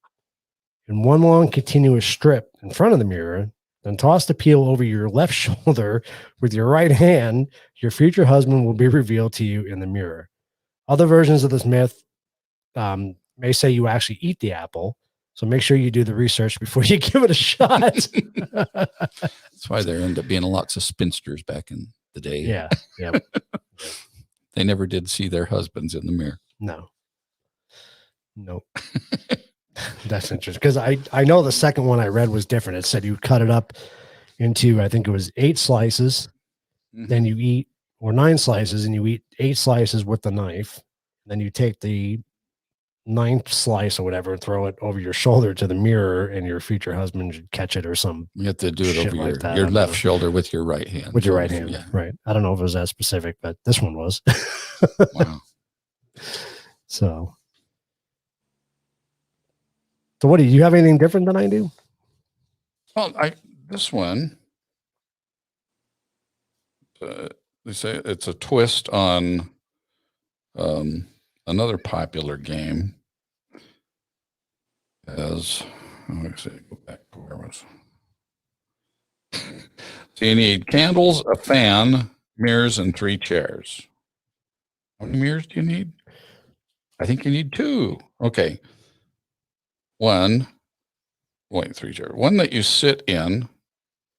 in one long continuous strip in front of the mirror, then toss the peel over your left shoulder with your right hand, your future husband will be revealed to you in the mirror. Other versions of this myth may say you actually eat the apple. So make sure you do the research before you give it a shot. That's why there end up being lots of spinsters back in the day. Yeah. Yep. They never did see their husbands in the mirror. No. Nope. That's interesting. Because I know the second one I read was different. It said you cut it up into, I think it was 8 slices. Mhm. Then you eat, or 9 slices, and you eat 8 slices with the knife. Then you take the 9th slice or whatever and throw it over your shoulder to the mirror, and your future husband should catch it or some. You have to do it Shit over like that. your I don't left know. shoulder with your right hand. With your right hand. Yeah. Right. I don't know if it was that specific, but this one was. Wow. So what do you have anything different than I do? Well, this one, they say it's a twist on another popular game. Go back to where it was. So you need candles, a fan, mirrors, and 3 chairs. How many mirrors do you need? I think you need 2. Okay. 3 chairs. One that you sit in,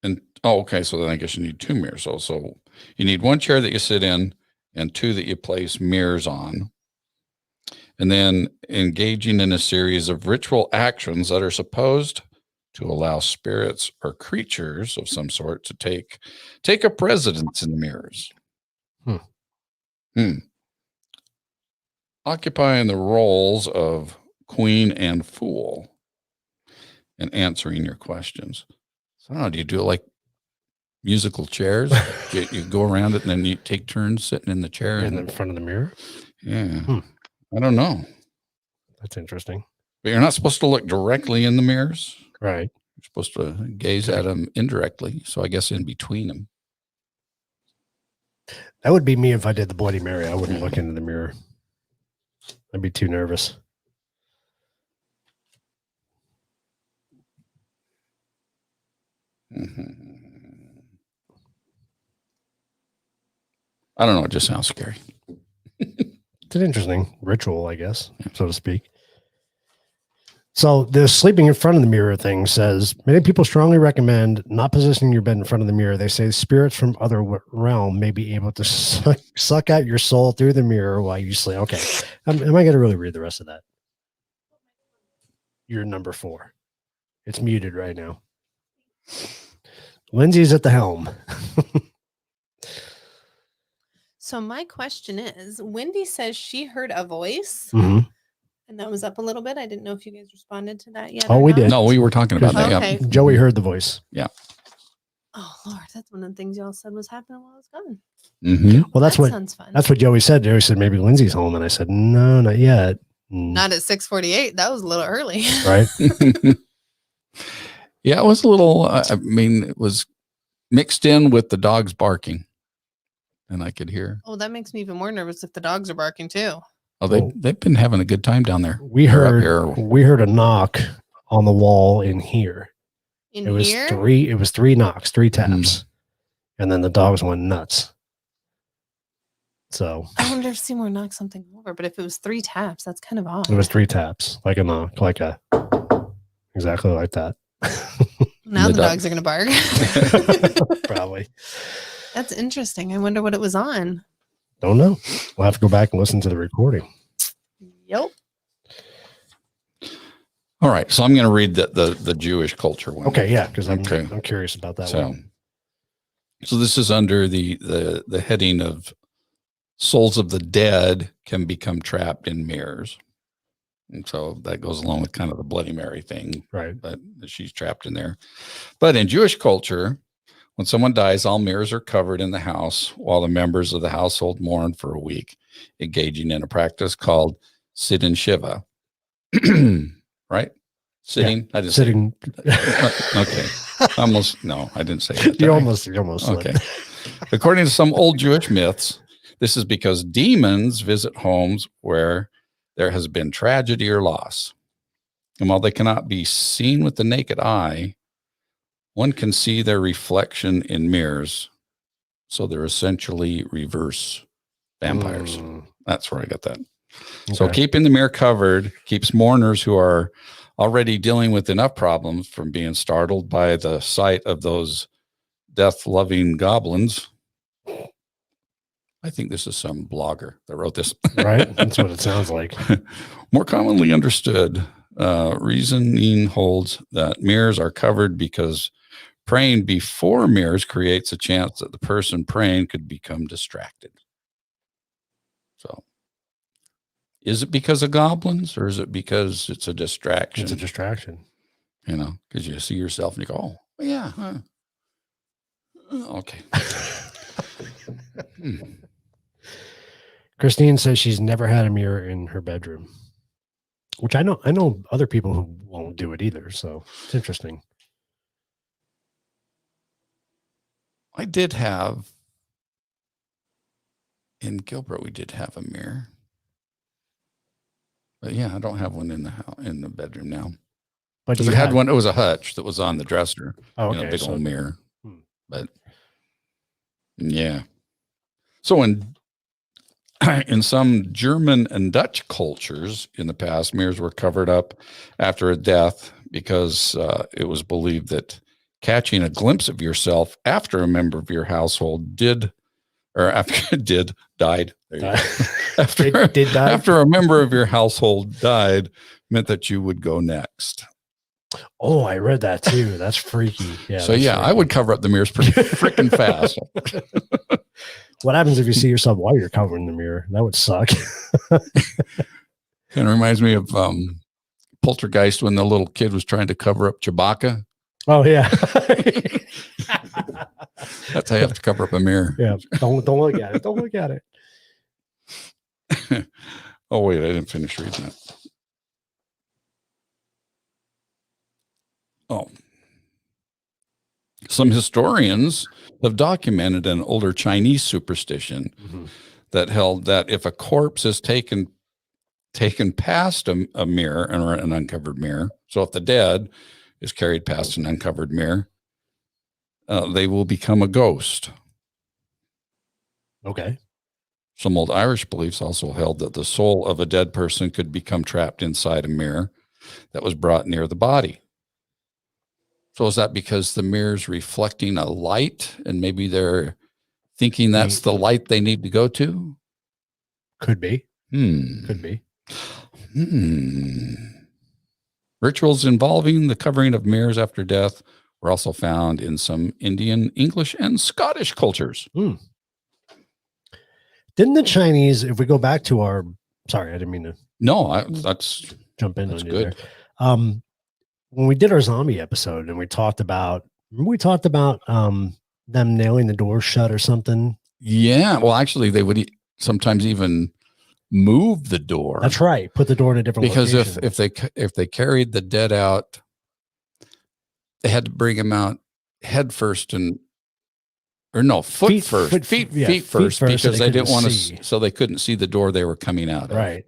and okay. So then I guess you need 2 mirrors. So you need 1 chair that you sit in, and 2 that you place mirrors on. And then engaging in a series of ritual actions that are supposed to allow spirits or creatures of some sort to take up residence in the mirrors. Occupying the roles of queen and fool and answering your questions. So I don't know, do you do it like musical chairs? you go around it and then you take turns sitting in the chair In front of the mirror? Yeah. I don't know. That's interesting. But you're not supposed to look directly in the mirrors. Right. You're supposed to gaze at them indirectly. So I guess in between them. That would be me if I did the Bloody Mary. I wouldn't look into the mirror. I'd be too nervous. Mm-hmm. I don't know. It just sounds scary. It's an interesting ritual, I guess, so to speak. So the sleeping in front of the mirror thing says, many people strongly recommend not positioning your bed in front of the mirror. They say spirits from other realm may be able to suck out your soul through the mirror while you sleep. Okay. Am I going to really read the rest of that? You're number 4. It's muted right now. Lindsay's at the helm. So my question is, Wendy says she heard a voice, Mhm. and that was up a little bit. I didn't know if you guys responded to that yet. Oh, or we not. did. No, we were talking about that. Okay. Yeah. Joey heard the voice. Oh Lord, that's one of the things y'all said was happening while I was gone. Mm-hmm. Well, that's That sounds fun. what Joey said. Joey said maybe Lindsay's home, and I said no, not yet. Not at 6:48. That was a little early. Right. Yeah, it was a little, it was mixed in with the dogs barking. And I could hear. Oh, that makes me even more nervous if the dogs are barking too. Oh, they've been having a good time down there. We They're up heard a knock on the wall in here. In It was here? 3 knocks, 3 taps. And then the dogs went nuts. So I wonder if Seymour knocked something over, but if it was 3 taps, that's kind of odd. it was 3 taps, like a knock, exactly like that. Now the the dog- dogs are going to bark. Probably. That's interesting. I wonder what it was on. Don't know. We'll have to go back and listen to the recording. Yep. All right. So I'm going to read the Jewish culture one. Okay, yeah, because I'm Okay. curious about that So, one. so this is under the heading of souls of the dead can become trapped in mirrors. And so that goes along with kind of the Bloody Mary thing, Right. but she's trapped in there. But in Jewish culture, when someone dies, all mirrors are covered in the house while the members of the household mourn for a week. engaging in a practice called sit and shiva. Right? Sitting. I just Sitting. okay. Almost. No, I didn't say that. You almost Okay. slipped. According to some old Jewish myths, this is because demons visit homes where there has been tragedy or loss. And while they cannot be seen with the naked eye, one can see their reflection in mirrors. So they're essentially reverse vampires. That's where I got that. So Okay. keeping the mirror covered keeps mourners who are already dealing with enough problems from being startled by the sight of those death-loving goblins. I think this is some blogger that wrote this. Right? That's what it sounds like. More commonly understood, reasoning holds that mirrors are covered because praying before mirrors creates a chance that the person praying could become distracted. So, is it because of goblins or is it because it's a distraction? It's a distraction. You know, because you see yourself and you go, oh, yeah. Huh. Okay. Christine says she's never had a mirror in her bedroom, which I know other people who won't do it either. So it's interesting. I did have in Gilbert, we did have a mirror. But yeah, I don't have one in the house, in the bedroom now. But Because you I had one, it was a hutch that was on the dresser. Oh, You know, okay. big So, old mirror. Hmm. But yeah. So in some German and Dutch cultures in the past, mirrors were covered up after a death because it was believed that catching a glimpse of yourself after a member of your household died. There you go. After, did die? after a member of your household died meant that you would go next. Oh, I read that too. That's freaky. Yeah. So that's yeah, freaky. I would cover up the mirrors pretty freaking fast. What happens if you see yourself while you're covering the mirror? That would suck. Kind of reminds me of Poltergeist when the little kid was trying to cover up Chewbacca. Oh yeah. That's how you have to cover up a mirror. Yeah. Don't look at it. Don't look at it. Oh wait, I didn't finish reading that. Oh. Some historians have documented an older Chinese superstition that held that if a corpse is taken past a mirror or an uncovered mirror, so if the dead is carried past an uncovered mirror, they will become a ghost. Okay. Some old Irish beliefs also held that the soul of a dead person could become trapped inside a mirror that was brought near the body. So is that because the mirror's reflecting a light and maybe they're thinking that's the light they need to go to? Could be. Could be. Rituals involving the covering of mirrors after death were also found in some Indian, English, and Scottish cultures. Didn't the Chinese, if we go back to our, sorry, I didn't mean to No, that's jump in that's on you good. there. When we did our zombie episode and we talked about them nailing the door shut or something. Yeah. Well, actually, they would sometimes even move the door. That's right. Put the door in a different Because location. if they carried the dead out, they had to bring him out head first feet first because they didn't want to, so they couldn't see the door they were coming out of. Right.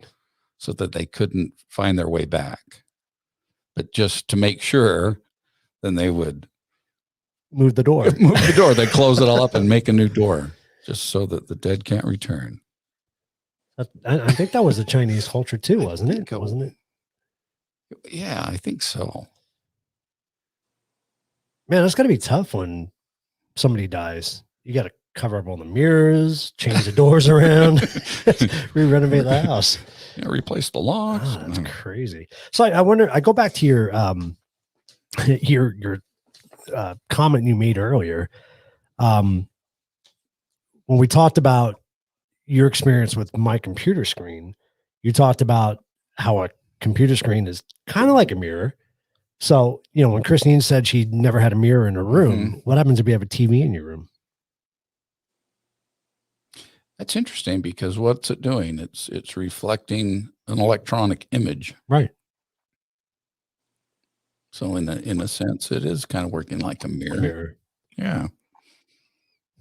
So that they couldn't find their way back. But just to make sure, then they would move the door. They close it all up and make a new door just so that the dead can't return. I think that was the Chinese culture too, wasn't it? Wasn't it? Yeah, I think so. Man, it's got to be tough when somebody dies. You got to cover up all the mirrors, change the doors around, re-renovate the house. Yeah, replace the locks. Oh, that's crazy. So I wonder, I go back to your comment you made earlier. When we talked about your experience with my computer screen, you talked about how a computer screen is kind of like a mirror. So, when Christine said she never had a mirror in her room, what happens if you have a TV in your room? That's interesting because what's it doing? It's reflecting an electronic image. Right. So in a sense, it is kind of working like a mirror. Mirror. Yeah.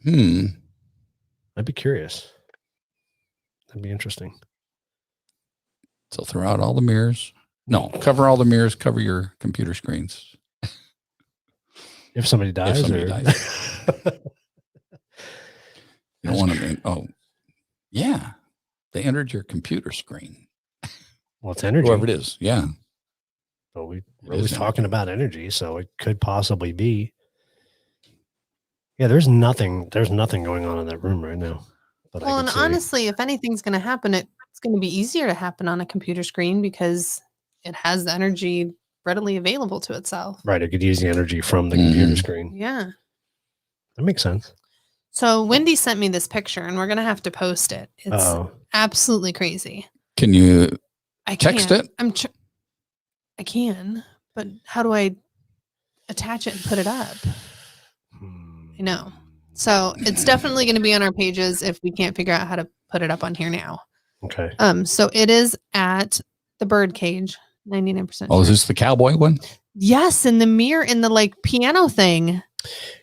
I'd be curious. That'd be interesting. So throw out all the mirrors. No, cover all the mirrors. Cover your computer screens. If somebody dies, dies. You don't want to. Oh, yeah. They entered your computer screen. Well, it's energy. Whoever it is. Yeah. But we're always talking about energy, so it could possibly be. Yeah, there's nothing going on in that room right now. But Well, and honestly, if anything's going to happen, it's going to be easier to happen on a computer screen because it has the energy readily available to itself. Right. It could use the energy from the computer screen. Yeah. That makes sense. So Wendy sent me this picture and we're going to have to post it. It's absolutely crazy. Can you text can't. it? I can, but how do I attach it and put it up? I know. So it's definitely going to be on our pages if we can't figure out how to put it up on here now. Okay. So it is at the Birdcage, 99%. Oh, is this the cowboy one? Yes, in the mirror, in the like piano thing.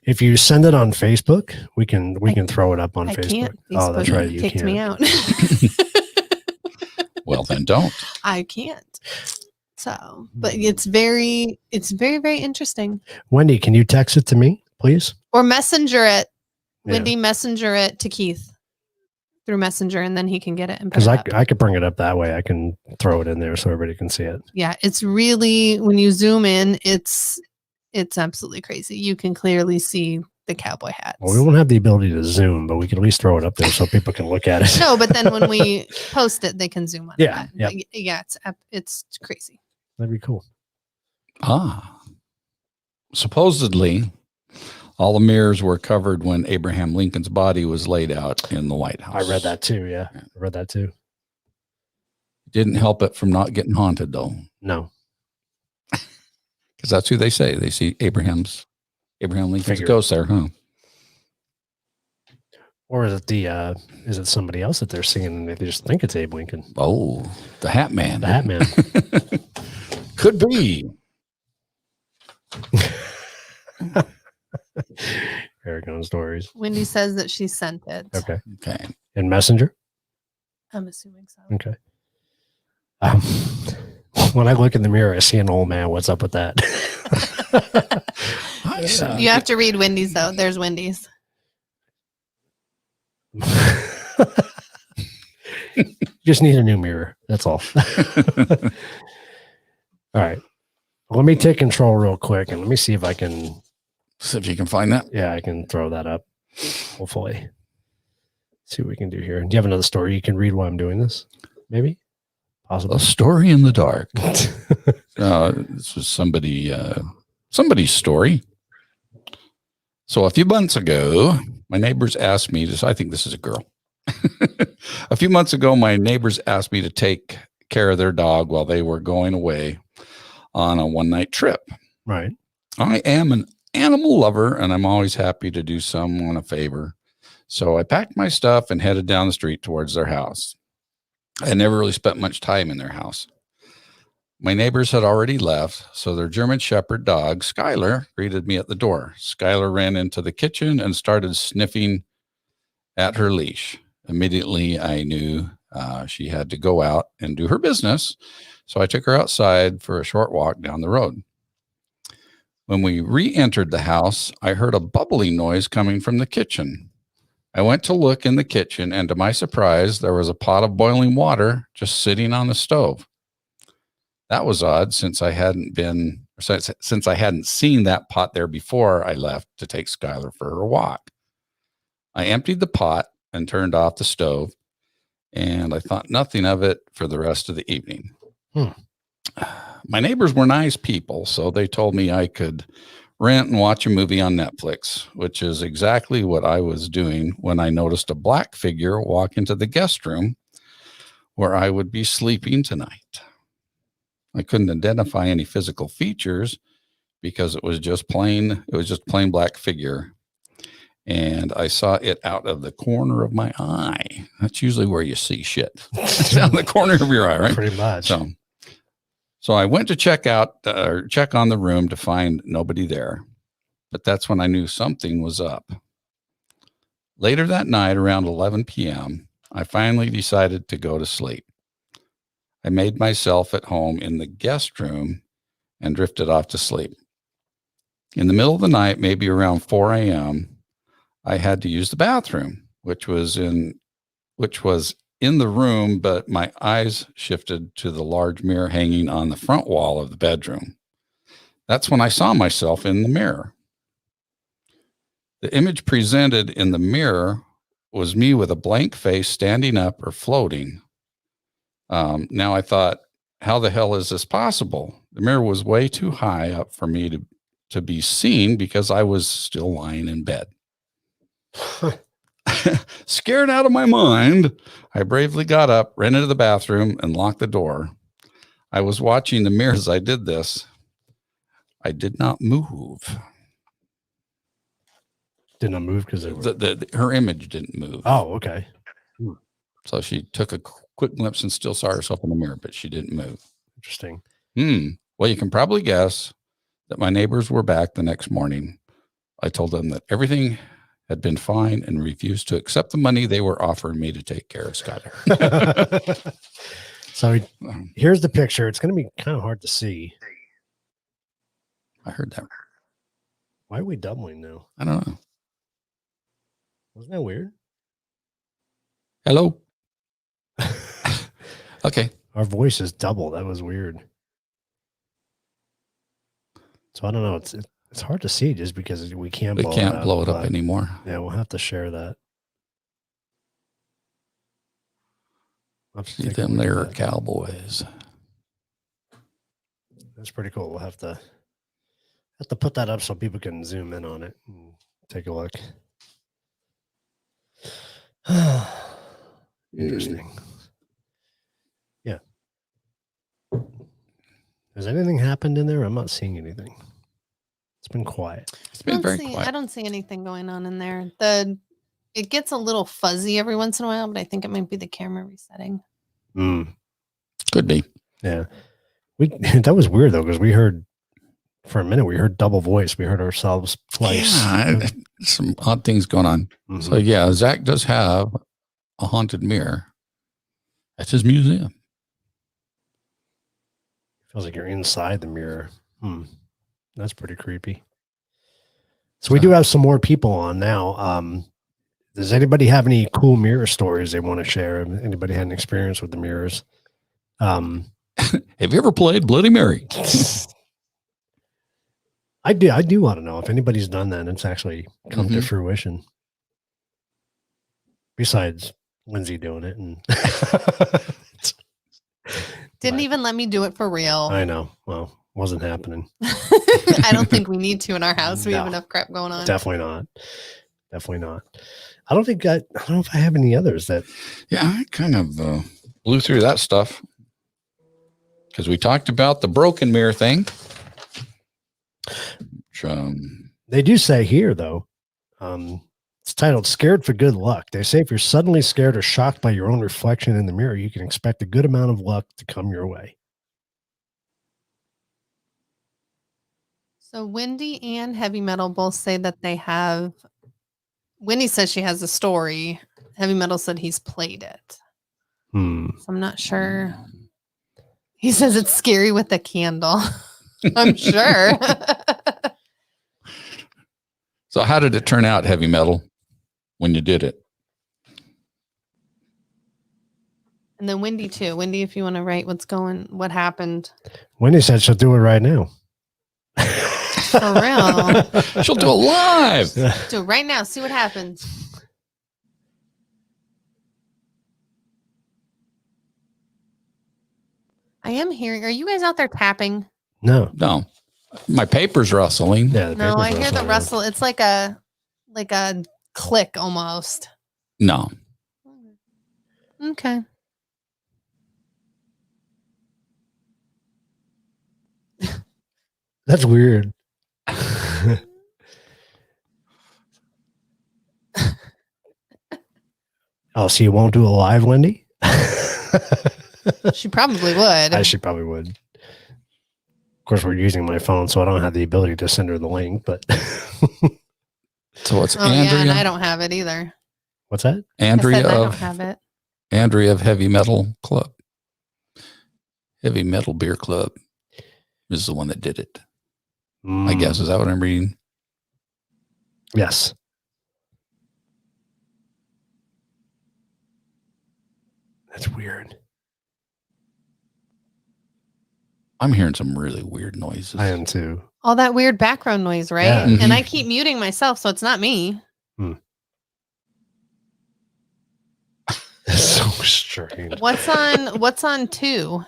If you send it on Facebook, we can throw it up on Facebook. Can't. Oh, that's right. You kicked can't. me out. Well, then don't. I can't. So, but it's very, very interesting. Wendy, can you text it to me, please? Or messenger it. Yeah. Wendy, messenger it to Keith through Messenger, and then he can get it. Because I could bring it up that way. I can throw it in there so everybody can see it. Yeah, it's really, when you zoom in, it's absolutely crazy. You can clearly see the cowboy hats. Well, we won't have the ability to zoom, but we can at least throw it up there so people can look at it. No, but then when we post it, they can zoom on Yeah, it. yeah. Yeah, it's crazy. That'd be cool. Supposedly, all the mirrors were covered when Abraham Lincoln's body was laid out in the White House. I read that too. Yeah, I read that too. Didn't help it from not getting haunted, though. No. Because that's who they say. They see Abraham Lincoln's ghost there, huh? Or is it somebody else that they're seeing and they just think it's Abe Lincoln? Oh, the Hat Man. The Hat Man. Could be. Aragon stories. Wendy says that she sent it. Okay. Okay. In Messenger? I'm assuming so. Okay. When I look in the mirror, I see an old man. What's up with that? You have to read Wendy's, though. There's Wendy's. Just need a new mirror. That's all. All right. Let me take control real quick and let me see if I can. See if you can find that. Yeah, I can throw that up. Hopefully. See what we can do here. Do you have another story you can read while I'm doing this? Maybe? Possible. A story in the dark. This was somebody's story. So a few months ago, my neighbors asked me to, I think this is a girl. A few months ago, my neighbors asked me to take care of their dog while they were going away on a one-night trip. Right. I am an animal lover, and I'm always happy to do someone a favor. So I packed my stuff and headed down the street towards their house. I never really spent much time in their house. My neighbors had already left, so their German Shepherd dog, Skylar, greeted me at the door. Skylar ran into the kitchen and started sniffing at her leash. Immediately, I knew she had to go out and do her business, so I took her outside for a short walk down the road. When we re-entered the house, I heard a bubbling noise coming from the kitchen. I went to look in the kitchen, and to my surprise, there was a pot of boiling water just sitting on the stove. That was odd since I hadn't seen that pot there before I left to take Skylar for her walk. I emptied the pot and turned off the stove, and I thought nothing of it for the rest of the evening. My neighbors were nice people, so they told me I could rent and watch a movie on Netflix, which is exactly what I was doing when I noticed a black figure walk into the guest room where I would be sleeping tonight. I couldn't identify any physical features because it was just plain black figure. and I saw it out of the corner of my eye. That's usually where you see shit. It's out of the corner of your eye, right? Pretty much. So I went to check on the room to find nobody there, but that's when I knew something was up. Later that night, around 11 p.m., I finally decided to go to sleep. I made myself at home in the guest room and drifted off to sleep. In the middle of the night, maybe around 4 a.m., I had to use the bathroom, which was in the room, but my eyes shifted to the large mirror hanging on the front wall of the bedroom. That's when I saw myself in the mirror. The image presented in the mirror was me with a blank face standing up or floating. Now I thought, how the hell is this possible? The mirror was way too high up for me to be seen because I was still lying in bed. Scared out of my mind, I bravely got up, ran into the bathroom, and locked the door. I was watching the mirror as I did this. I did not move. Did not move because her image didn't move. Oh, okay. So she took a quick glimpse and still saw herself in the mirror, but she didn't move. Interesting. Well, you can probably guess that my neighbors were back the next morning. I told them that everything had been fine and refused to accept the money they were offering me to take care of Skylar. So here's the picture. It's going to be kind of hard to see. I heard that. Why are we doubling now? I don't know. Wasn't that weird? Hello. Okay. Our voice is double. That was weird. So I don't know. It's hard to see just because we can't blow it up anymore. Yeah, we'll have to share that. See them there, cowboys. That's pretty cool. We'll have to put that up so people can zoom in on it and take a look. Interesting. Yeah. Has anything happened in there? I'm not seeing anything. It's been quiet. It's been very quiet. I don't see anything going on in there. It gets a little fuzzy every once in a while, but I think it might be the camera resetting. Could be. Yeah. That was weird though, because we heard for a minute, we heard double voice. We heard ourselves twice. Yeah, some odd things going on. Mm-hmm. So yeah, Zach does have a haunted mirror. That's his museum. Feels like you're inside the mirror. That's pretty creepy. So we do have some more people on now. Does anybody have any cool mirror stories they want to share? Anybody had an experience with the mirrors? Have you ever played Bloody Mary? I do want to know if anybody's done that and it's actually come to fruition. Besides Lindsay doing it and didn't even let me do it for real. I know. Well, wasn't happening. I don't think we need to in our house. We have enough crap going on. Definitely not. I don't know if I have any others that. Yeah, I kind of blew through that stuff because we talked about the broken mirror thing. They do say here though, it's titled "Scared for Good Luck." They say if you're suddenly scared or shocked by your own reflection in the mirror, you can expect a good amount of luck to come your way. So Wendy and Heavy Metal both say that they have. Wendy says she has a story. Heavy Metal said he's played it. So I'm not sure. He says it's scary with a candle. I'm sure. So how did it turn out, Heavy Metal, when you did it? And then Wendy too. Wendy, if you want to write what happened. Wendy said she'll do it right now. For real. She'll do it live. Do it right now. See what happens. I am hearing. Are you guys out there tapping? No. My paper's rustling. Yeah. No, I hear the rustle. It's like a click almost. No. Okay. That's weird. Oh, so you won't do a live, Wendy? She probably would. She probably would. Of course, we're using my phone, so I don't have the ability to send her the link. But So it's Oh yeah, and Andrea. I don't have it either. what's that? Andrea I said I don't of have it. Andrea of Heavy Metal Club. Heavy Metal Beer Club is the one that did it. I guess. Is that what I'm reading? Yes. That's weird. I'm hearing some really weird noises. I am too. All that weird background noise, right? Yeah. Mhm. And I keep muting myself, so it's not me. It's so strange. What's on 2?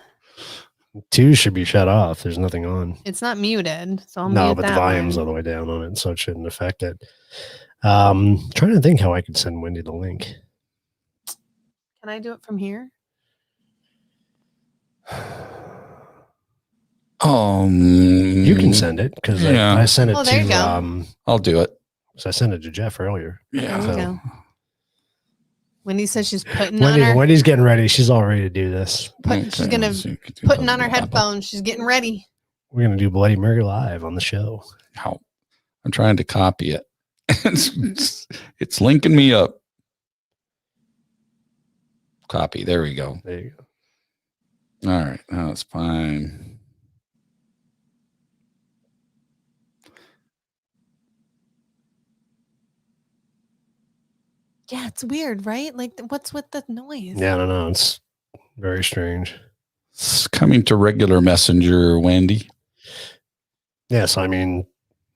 2 should be shut off. There's nothing on. It's not muted, so I'll No, mute but the that volume's one. all the way down on it, so it shouldn't affect it. Trying to think how I could send Wendy the link. Can I do it from here? You can send it because Yeah. I sent it Oh, there you to go. I'll do it. so I sent it to Jeff earlier. There you So- go. Wendy says she's putting on her Wendy's getting ready. She's all ready to do this. she's gonna putting on her headphones. She's getting ready. We're gonna do Bloody Mary live on the show. How? I'm trying to copy it. It's linking me up. Copy. There we go. There you go. All right. Now it's fine. Yeah, it's weird, right? Like, what's with the noise? Yeah, I don't know. It's very strange. It's coming to regular messenger, Wendy. Yes, I mean,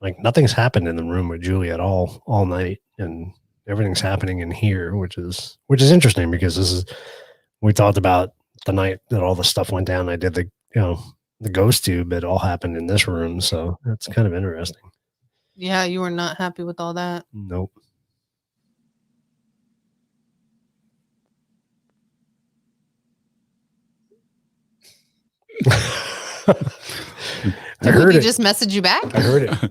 like nothing's happened in the room with Julie at all night, and everything's happening in here, which is interesting because we talked about the night that all the stuff went down. I did the ghost tube. It all happened in this room, so that's kind of interesting. Yeah, you were not happy with all that. Nope. I Did heard he it. just message you back? I heard it.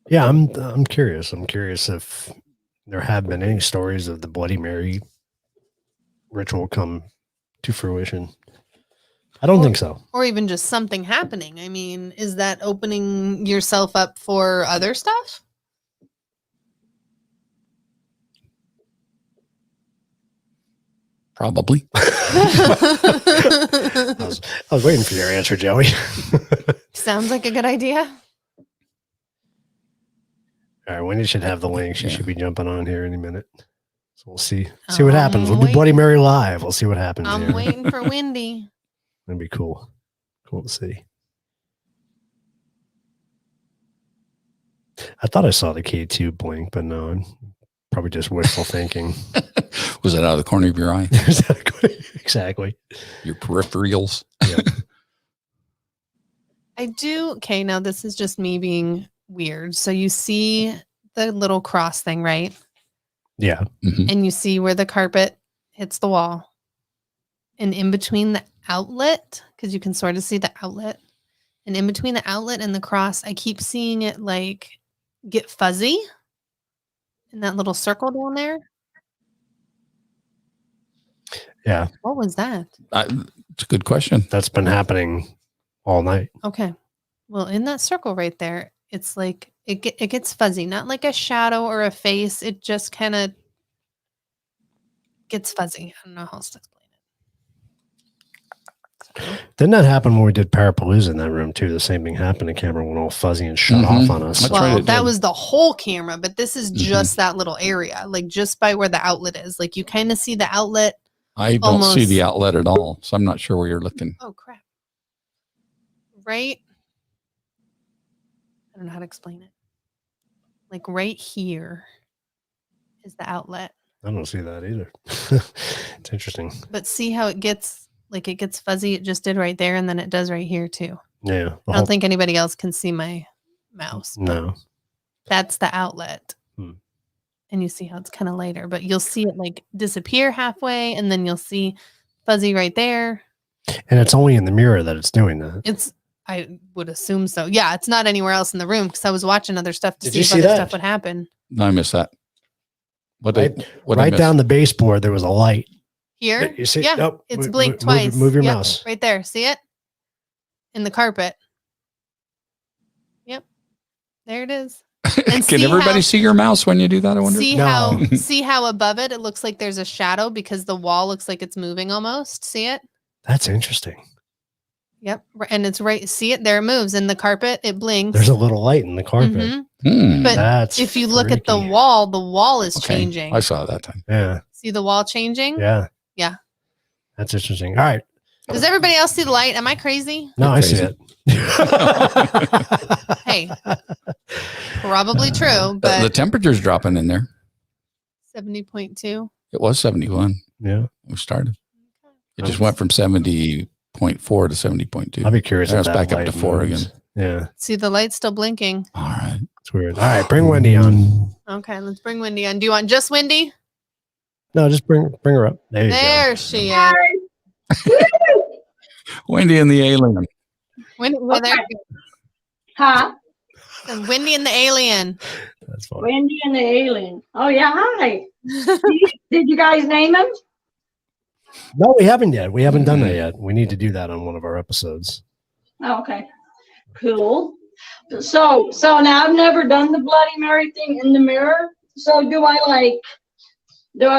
Yeah, I'm curious. I'm curious if there have been any stories of the Bloody Mary ritual come to fruition. I don't think so. Or even just something happening. I mean, is that opening yourself up for other stuff? Probably. I was waiting for your answer, Joey. Sounds like a good idea. All right, Wendy should have the link. She Yeah. should be jumping on here any minute. So we'll see what happens. We'll do waiting. Bloody Mary live. We'll see what happens. I'm here. waiting for Wendy. That'd be cool. Cool to see. I thought I saw the K2 blink, but no, probably just wishful thinking. Was that out of the corner of your eye? Exactly. Your peripherals? I do. Okay, now this is just me being weird. So you see the little cross thing, right? Yeah. Mhm. And you see where the carpet hits the wall. And in between the outlet, because you can sort of see the outlet, and in between the outlet and the cross, I keep seeing it like get fuzzy in that little circle down there. Yeah. What was that? It's a good question. That's been happening all night. Okay. Well, in that circle right there, it's like it gets fuzzy, not like a shadow or a face. It just kind of gets fuzzy. I don't know how else to explain it. Didn't that happen when we did Parapalooza in that room too? The same thing happened. The camera went all fuzzy and shut Mhm. off on us. That's right, Well, it that did. was the whole camera, but this is Mhm. just that little area, like just by where the outlet is. Like you kind of see the outlet. I don't see Almost. the outlet at all, so I'm not sure where you're looking. Oh crap! Right. I don't know how to explain it. Like right here is the outlet. I don't see that either. It's interesting. But see how it gets fuzzy. It just did right there, and then it does right here too. Yeah. I don't think anybody else can see my mouse. but No. that's the outlet. And you see how it's kind of lighter, but you'll see it like disappear halfway, and then you'll see fuzzy right there. And it's only in the mirror that it's doing that. It's I would assume so. Yeah, it's not anywhere else in the room because I was watching other stuff to Did see you if see other that? stuff would happen. No, I missed that. What Right down the baseboard, there was a light. Here? You see? Yeah, Nope. it's Move- blinked move- twice. move your Yep, mouse. right there. See it? In the carpet. Yep. There it is. And Can everybody see your mouse when you do that? I wonder. No. see how above it looks like there's a shadow because the wall looks like it's moving almost. See it? That's interesting. Yep. And it's right. See it? There it moves. In the carpet, it blinks. There's a little light in the carpet. Mhm. Hmm. But That's if you look at the freaky. wall is Okay, changing. I saw it that time. Yeah. See the wall changing? Yeah. Yeah. That's interesting. All right. Does everybody else see the light? Am I crazy? No, You're I see crazy. it. Hey, probably true, but The temperature's dropping in there. 70.2. It was 71. Yeah. We started. It just went from 70.4 to 70.2. I'll be curious. Now if it's that back up light to 4 moves. again. Yeah. See the light's still blinking. All right. It's weird. All right. Bring Wendy on. Okay, let's bring Wendy on. Do you want just Wendy? No, just bring her up. There you There she is. Wendy and the alien. Wendy, well, there you Huh? go. And Wendy and the alien. go. That's fine. Wendy and the alien. Oh yeah, hi. Did you guys name him? No, we haven't yet. We haven't done that yet. We need to do that on one of our episodes. Oh, okay. Cool. So now I've never done the Bloody Mary thing in the mirror. So do I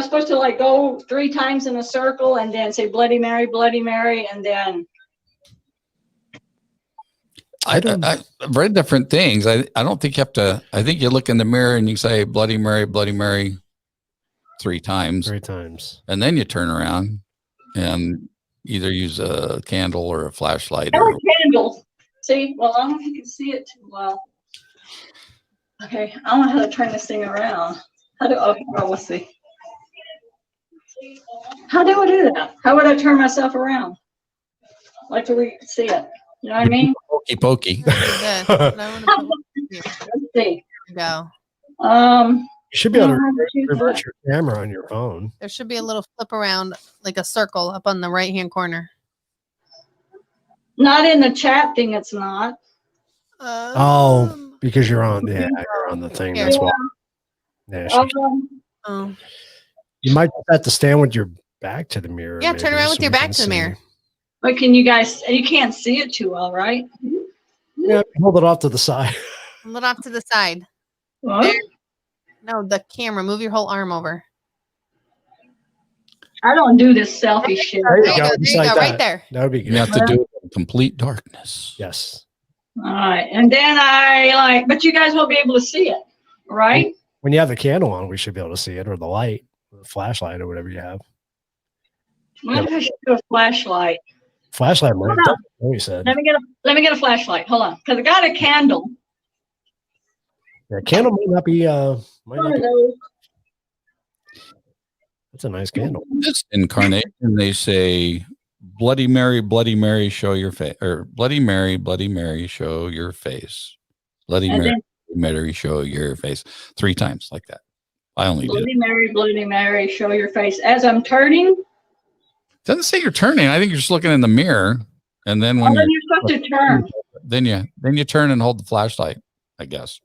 supposed to go 3 times in a circle and then say Bloody Mary, and then I've read different things. I don't think you have to. I think you look in the mirror and you say Bloody Mary, 3 times. 3 times. And then you turn around and either use a candle or a flashlight. I Or, like candles. See, well, I don't know if you can see it too well. Okay, I don't know how to turn this thing around. Let's see. How do I do that? How would I turn myself around? Like to see it. You know what I mean? pokey pokey. This, but I wanna put- Let's see. go. You should be able to choose reverse your camera on your phone. There should be a little flip around, like a circle up on the right hand corner. Not in the chat thing, it's not. Oh, because you're on. Yeah, you're on the thing. Here. That's why. Yeah. Oh. You might just have to stand with your back to the mirror. Yeah, turn maybe, around with so your we back can to the see. mirror. But can you guys, you can't see it too well, right? Yeah, hold it off to the side. A little off to the side. What? There. No, the camera. Move your whole arm over. I don't do this selfie shit. There you There you go. go. Just There you like go. Right that. there. That would be good. You have to do it in complete darkness. Yes. All right. And then but you guys won't be able to see it, right? When you have the candle on, we should be able to see it, or the light, or the flashlight, or whatever you have. What if I should do a flashlight? Flashlight, might Hold have on. done what you said. Let me get a flashlight. Hold on. Because I got a candle. Yeah, candle might not be. Might One not of be. those. That's a nice candle. This incarnation, they say, Bloody Mary, show your face. Or Bloody Mary, show your face. Bloody And Mary, show your face. 3 times like that. I only did. Bloody Mary, show your face. As I'm turning, Doesn't say you're turning. I think you're just looking in the mirror. And then when then you're supposed to turn. then you turn and hold the flashlight, I guess.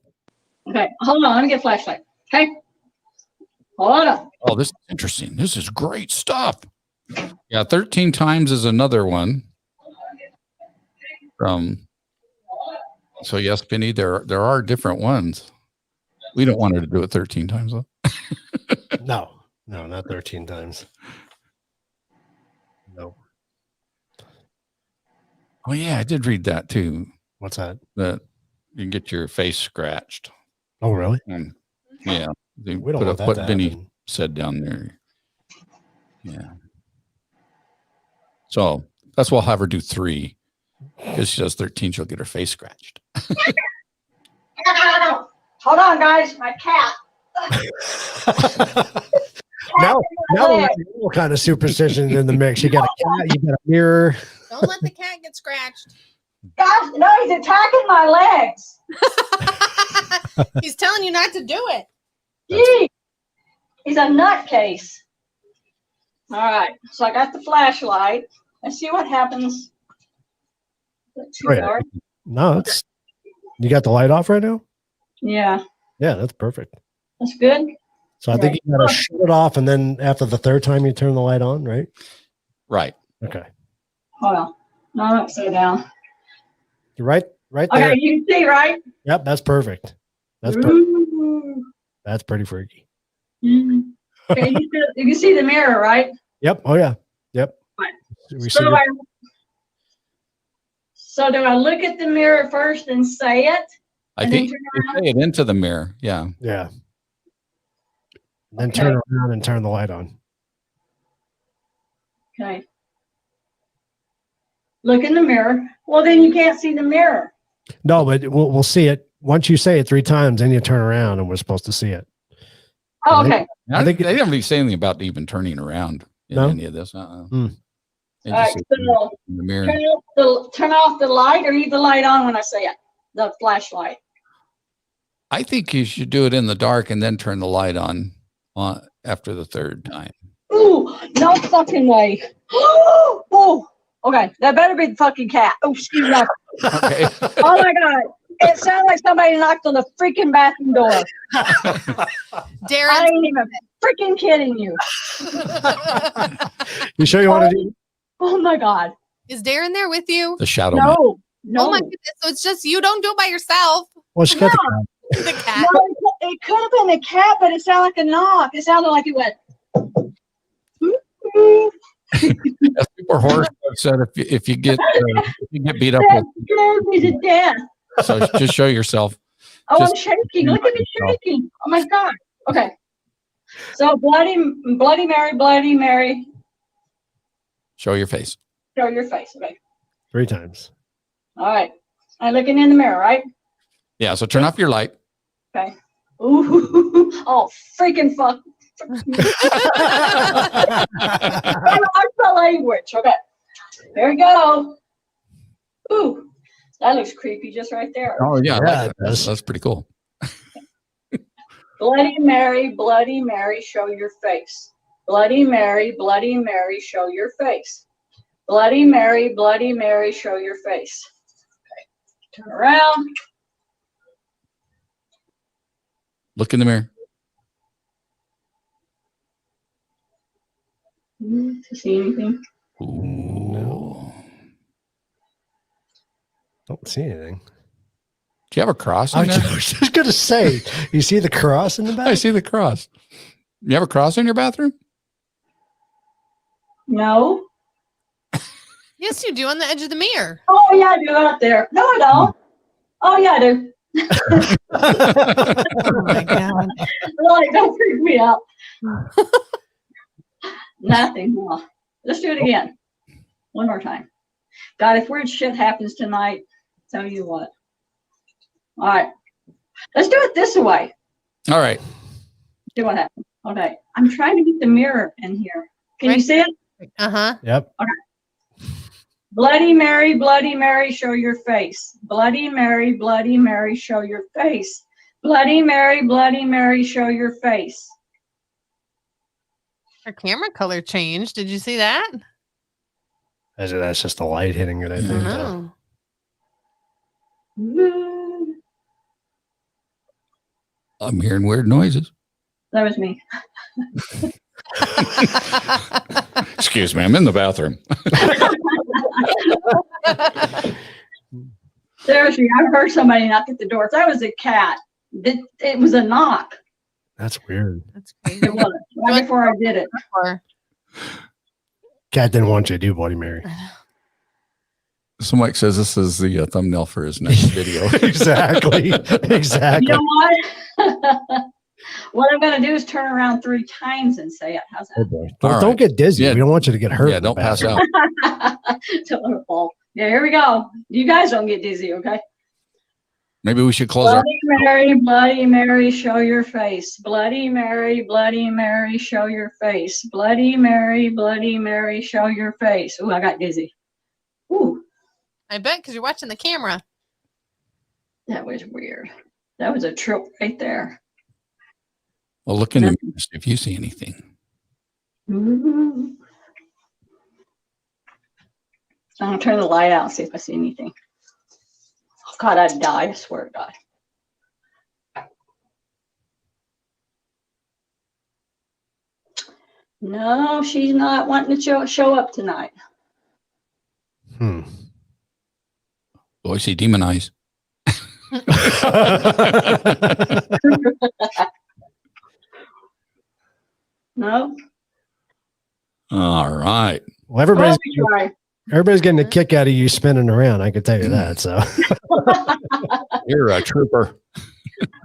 Okay, hold on. Let me get a flashlight. Okay. Hold on. Oh, this is interesting. This is great stuff. Yeah, 13 times is another one. So yes, Penny, there are different ones. We don't want her to do it 13 times though. No, not 13 times. No. Oh yeah, I did read that too. What's that? That you can get your face scratched. Oh, really? And yeah, they We don't put want that what to Benny happen. said down there. Yeah. So that's why I'll have her do 3. Because she does 13, she'll get her face scratched. Hold on, guys. My cat. now we have all kind of superstitions in the mix. You got a cat, you got a mirror. Don't let the cat get scratched. God, no, he's attacking my legs. He's telling you not to do it. Gee, he's a nutcase. All right, so I got the flashlight. Let's see what happens. Too Oh, yeah. dark? No, it's you got the light off right now? Yeah, Yeah, that's perfect. that's good. So I think you gotta shut it off, and then after the third time you turn the light on, right? Right. Okay. Hold on. No, I'm upside down. You're right there. Okay, you can see, right? Yep, that's perfect. That's perfect. Ooh. That's pretty freaky. Mm. Okay, you can see the mirror, right? Yep. Oh yeah. Yep. Right. We see So do I look at the mirror first and say it? I And think then you turn around? say it into the mirror. Yeah. Yeah. Then Okay. turn around and turn the light on. Okay. Look in the mirror. Well, then you can't see the mirror. No, but we'll see it once you say it 3 times. Then you turn around, and we're supposed to see it. Oh, okay. I think they don't really say anything about even turning around in No? any of this. Hmm. They All right, just say so in the mirror. turn off the light or leave the light on when I say it. The flashlight. I think you should do it in the dark and then turn the light on after the third time. Ooh, no fucking way. Oh, okay. That better be the fucking cat. Oh, excuse me. Okay. Oh my God. It sounded like somebody knocked on the freaking bathroom door. Darren, I ain't even freaking kidding you. You sure you want to do? Oh my God. is Darren there with you? The shadow man. No. No. Oh my goodness! So it's just you. Don't do it by yourself. Well, she got the The cat. No, it could have been a cat, but it sounded like a knock. It sounded like it went. As people are horror said if you get beat up That with, scared me to death. so just show yourself. Oh, I'm Just- shaking. Look at me shaking. Oh my God. Okay. So Bloody Mary, Bloody Mary. Show your face. Show your face. Okay. 3 times. All right. I'm looking in the mirror, right? Yeah. So turn off your light. Okay. Ooh. Oh, freaking fuck. What's the language? Okay. There we go. Ooh. That looks creepy just right there. Oh yeah, I like Yeah, that. it does. That's pretty cool. Bloody Mary, show your face. Bloody Mary, show your face. Bloody Mary, show your face. Okay. Turn around. Look in the mirror. To see anything? Ooh. Don't see anything. Do you have a cross I in there? was just gonna say, you see the cross in the back? I see the cross. You have a cross in your bathroom? No. Yes, you do on the edge of the mirror. Oh yeah, I do out there. No, I don't. Oh yeah, I do. Oh my God. Like, don't freak me out. Nothing. No. Let's do it again. One more time. God, if weird shit happens tonight, tell you what. All right. Let's do it this way. All right. See what happens. Okay. I'm trying to get the mirror in here. Can you see it? Uh-huh. Yep. Bloody Mary, show your face. Bloody Mary, show your face. Bloody Mary, show your face. Her camera color changed. Did you see that? That's just the light hitting it, I I think. don't know. Woo. I'm hearing weird noises. That was me. Excuse me, I'm in the bathroom. Seriously, I heard somebody knock at the door. If that was a cat, it was a knock. That's weird. That's crazy. It was right before I did it. Cat didn't want you to do Bloody Mary. So Mike says this is the thumbnail for his next video. Exactly. Exactly. You know what? What I'm going to do is turn around 3 times and say it. How's Oh that? boy. All Don't right. get dizzy. Yeah. We don't want you to get hurt. Yeah, in the don't pass bathroom. out. Don't let it fall. Yeah, here we go. You guys don't get dizzy, okay? Maybe we should close our. Bloody Mary, show your face. Bloody Mary, show your face. Bloody Mary, show your face. Ooh, I got dizzy. Ooh, I bet because you're watching the camera. that was weird. That was a trip right there. Well, look in the mirror if you see anything. Ooh. I'm gonna turn the light out and see if I see anything. Oh God, I'd die, I swear to God. No, she's not wanting to show up tonight. Hmm. Oh, I see demon eyes. No. All right. Well, Well, we try. everybody's getting a kick out of you spinning around. I can tell you that. So You're a trooper.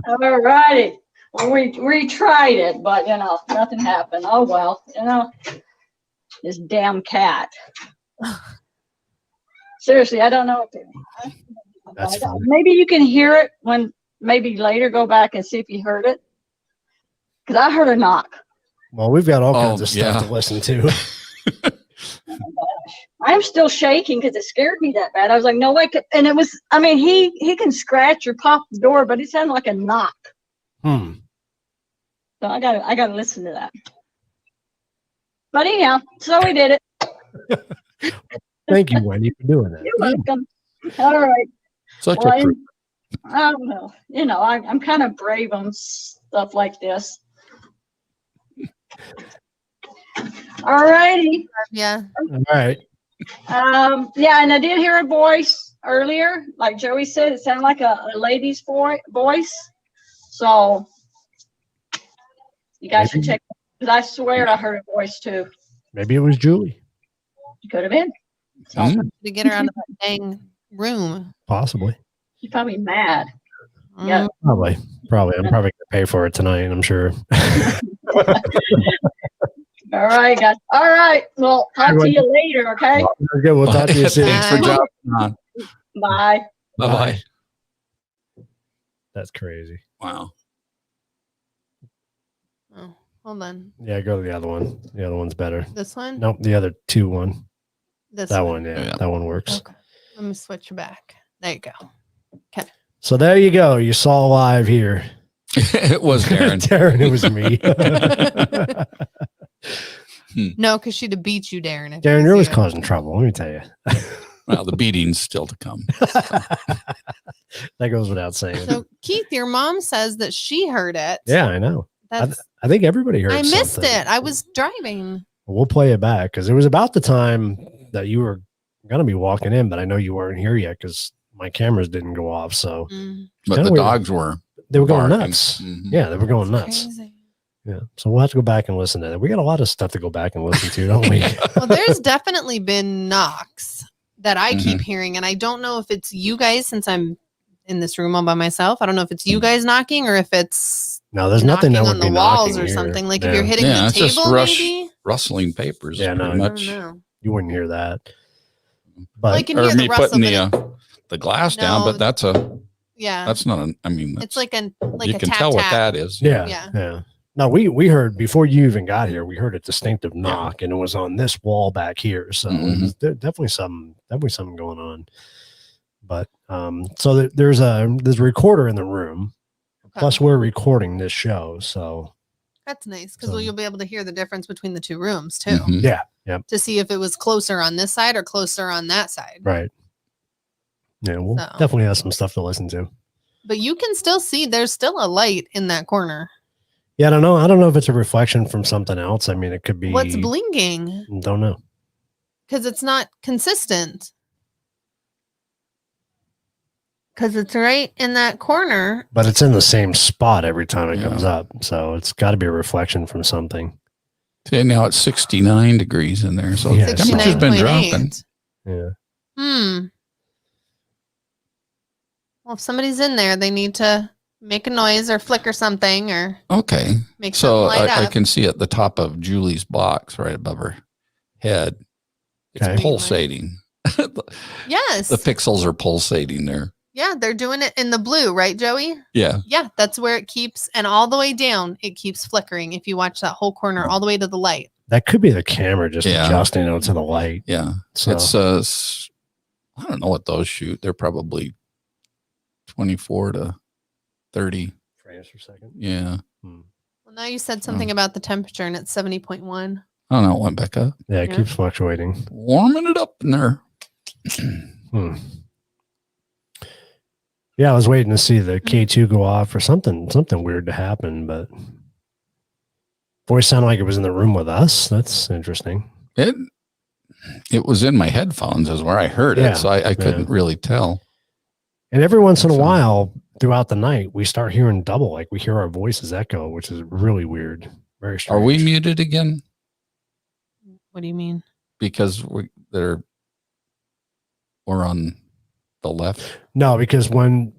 All righty. Well, we tried it, but nothing happened. Oh well, this damn cat. Seriously, I don't know what to do. that's fine. Maybe you can hear it when maybe later go back and see if you heard it. Because I heard a knock. Well, we've got all kinds of stuff to listen to. I'm still shaking because it scared me that bad. I was like, no way. And it was, I mean, he can scratch or pop the door, but it sounded like a knock. Hmm. So I gotta listen to that. But anyhow, so we did it. Thank you, Wendy, for doing that. You're welcome. All right. Such Well, a trooper. I don't know. I'm kind of brave on stuff like this. All righty. Yeah. All right. Yeah, and I did hear a voice earlier. Like Joey said, it sounded like a lady's voice. So you guys should check. Because I swear I heard a voice too. Maybe it was Julie. It could have been. So To get her out of that dang room. Possibly. she's probably mad. Yeah. Probably. I'm probably going to pay for it tonight, I'm sure. All right, guys. All right. Well, talk to you later, okay? Good. We'll talk to you soon. Thanks for jumping on. Bye. Bye-bye. That's crazy. Wow. Oh, hold on. Yeah, go to the other one. The other one's better. This one? Nope, the other two one. This That one, yeah. That one works. Okay. Let me switch back. There you go. Okay. So there you go. You saw live here. It was Darren. Darren, it was me. No, because she'd have beat you, Darren. if Darren, it you're always you. causing trouble. Let me tell you. Well, the beating's still to come. That goes without saying. So, Keith, your mom says that she heard it. Yeah, I know. That's, I think everybody heard I missed something. it. I was driving. We'll play it back because it was about the time that you were going to be walking in, but I know you weren't here yet because my cameras didn't go off. So, But Kinda the weird. dogs were. they were going barking. nuts. Mhm. Yeah, they were going nuts. Crazy. Yeah. So we'll have to go back and listen to that. We got a lot of stuff to go back and listen to, don't we? Well, there's definitely been knocks that I Mm-hmm. keep hearing, and I don't know if it's you guys since I'm in this room all by myself. I don't know if it's you guys knocking or if it's No, there's nothing that knocking would on be the walls knocking or here. something. Like Yeah. if you're hitting Yeah, the it's just table, rush- maybe. Rustling papers. Yeah, pretty no, I much. don't know. You wouldn't hear that. Well, But I can Or hear the me rustle, putting but the glass down, No. but that's yeah, not an, I mean, it's that's, like you a can tap tell what tap. that is. yeah, Yeah. yeah. No, we heard before you even got here, we heard a distinctive knock and it was on this wall back here. So it was definitely something going on. But so there's a recorder in the room. Okay. Plus we're recording this show. So That's nice because So- you'll be able to hear the difference between the two rooms too, Mhm. yeah, yeah, to see if it was closer on this side or closer on that side. right. Yeah, we'll So- definitely have some stuff to listen to. But you can still see there's still a light in that corner. Yeah, I don't know. I don't know if it's a reflection from something else. I mean, it could be. What's blinking? Don't know. Because it's not consistent. Because it's right in that corner. But it's in the same spot every time it Yeah. comes up. So it's got to be a reflection from something. Okay, now it's 69 degrees in there. So Yeah, the temperature's been dropping. 69.8. Yeah. Well, if somebody's in there, they need to make a noise or flicker something or Okay. make So something light I up. can see at the top of Julie's box right above her head. It's Okay. pulsating. Yes. The pixels are pulsating there. Yeah, they're doing it in the blue, right, Joey? Yeah. Yeah, that's where it keeps, and all the way down, it keeps flickering. If you watch that whole corner all the way to the light. That could be the camera just Yeah. adjusting it to the light. Yeah. So It's I don't know what those shoot. They're probably 24 to 30. frames per second. Yeah. Well, now you said something about the temperature, and it's 70.1. I don't know. It went back up. Yeah, it Yeah. keeps fluctuating. Warming it up in there. Yeah, I was waiting to see the K2 go off or something weird to happen, but voice sounded like it was in the room with us. That's interesting. It was in my headphones is where I heard Yeah, it, so I couldn't really tell. And every once in a while throughout the night, we start hearing double, like we hear our voices echo, which is really weird. Very strange. Are we muted again? What do you mean? Because we're on the left? No, because when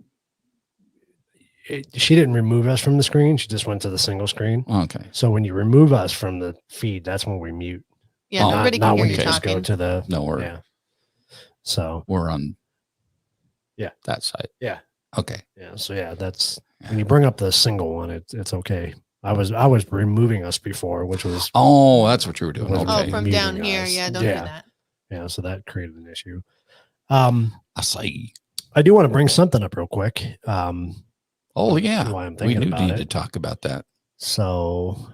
she didn't remove us from the screen, she just went to the single screen. Okay. So when you remove us from the feed, that's when we mute. Yeah, nobody can hear when you you just go talking. to the we're So we're on that side. Yeah. Okay. Yeah. So that's when you bring up the single one, it's okay. I was removing us before, which was that's what you were doing. Oh, from down here. Yeah, don't do that. Yeah, so that created an issue. I see. I do want to bring something up real quick. Oh yeah, why I'm thinking we do about need it. to talk about that. So,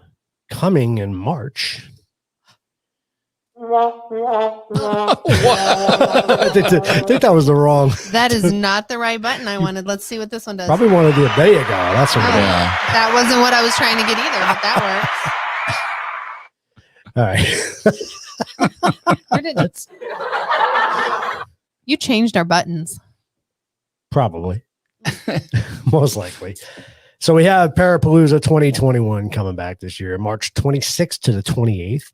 coming in March. What? I think that was the wrong. That is not the right button I wanted. Let's see what this one does. Probably want to do it. There you go. That's what. That wasn't what I was trying to get either, but that works. All right. Where did it? You changed our buttons. Probably. Most likely. So we have Parapalooza 2021 coming back this year, March 26th to the 28th.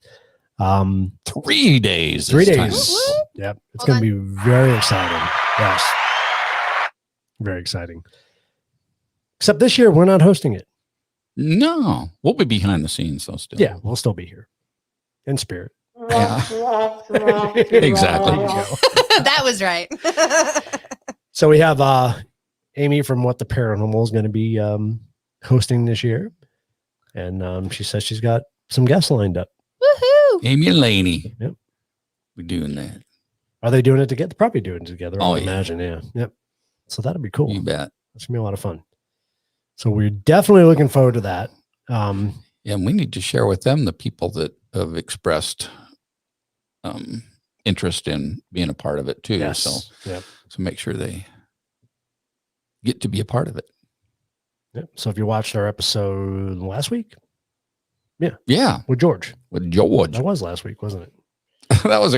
3 days. 3 days. Time. Yep. It's going to be very exciting. Yes. Very exciting. Except this year, we're not hosting it. No. We'll be behind the scenes, though, still. Yeah, we'll still be here. In spirit. Yeah. Exactly. That was right. So we have Amy from What the Paranormal is going to be hosting this year. And she says she's got some guests lined up. Woohoo! Amy and Laney. Yep. We're doing that. Are they doing it together? Probably doing it together. I Oh, would yeah. imagine. Yeah. Yep. So that'll be cool. You bet. That's going to be a lot of fun. So we're definitely looking forward to that. Yeah, and we need to share with them the people that have expressed interest in being a part of it too. Yes. So make sure they get to be a part of it. Yep. So if you watched our episode last week, Yeah, with George. That was last week, wasn't it? that was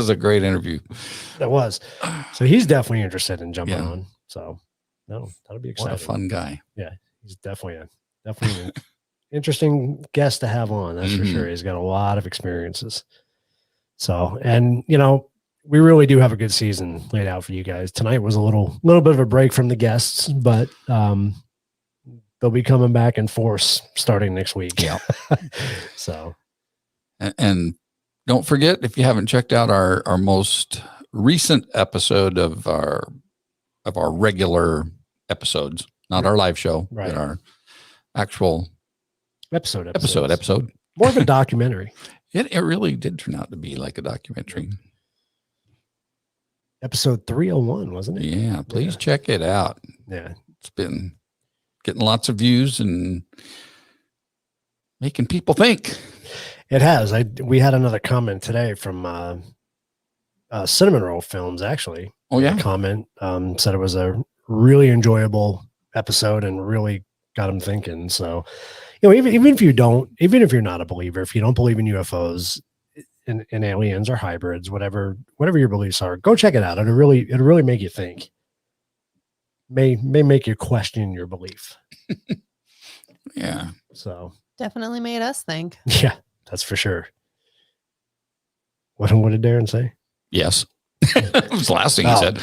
a great interview. That was. So he's definitely interested in jumping Yeah. on. So that'll be exciting. What a fun guy. Yeah, he's definitely an interesting guest to have on. That's for sure. He's got a lot of experiences. So, and we really do have a good season laid out for you guys. Tonight was a little bit of a break from the guests, but they'll be coming back in force starting next week. Yeah. So, and don't forget, if you haven't checked out our most recent episode of our regular episodes, not our live show, but our actual episode. More of a documentary. It really did turn out to be like a documentary. Episode 301, wasn't it? Yeah, please check it out. Yeah. It's been getting lots of views and making people think. It has. We had another comment today from Cinnamon Roll Films, actually. Oh, yeah? Comment said it was a really enjoyable episode and really got him thinking. So, even if you're not a believer, if you don't believe in UFOs and aliens or hybrids, whatever your beliefs are, go check it out. It'll really make you think. May make you question your belief. Yeah. So Definitely made us think. yeah, that's for sure. What did Darren say? Yes. That was the last thing he said.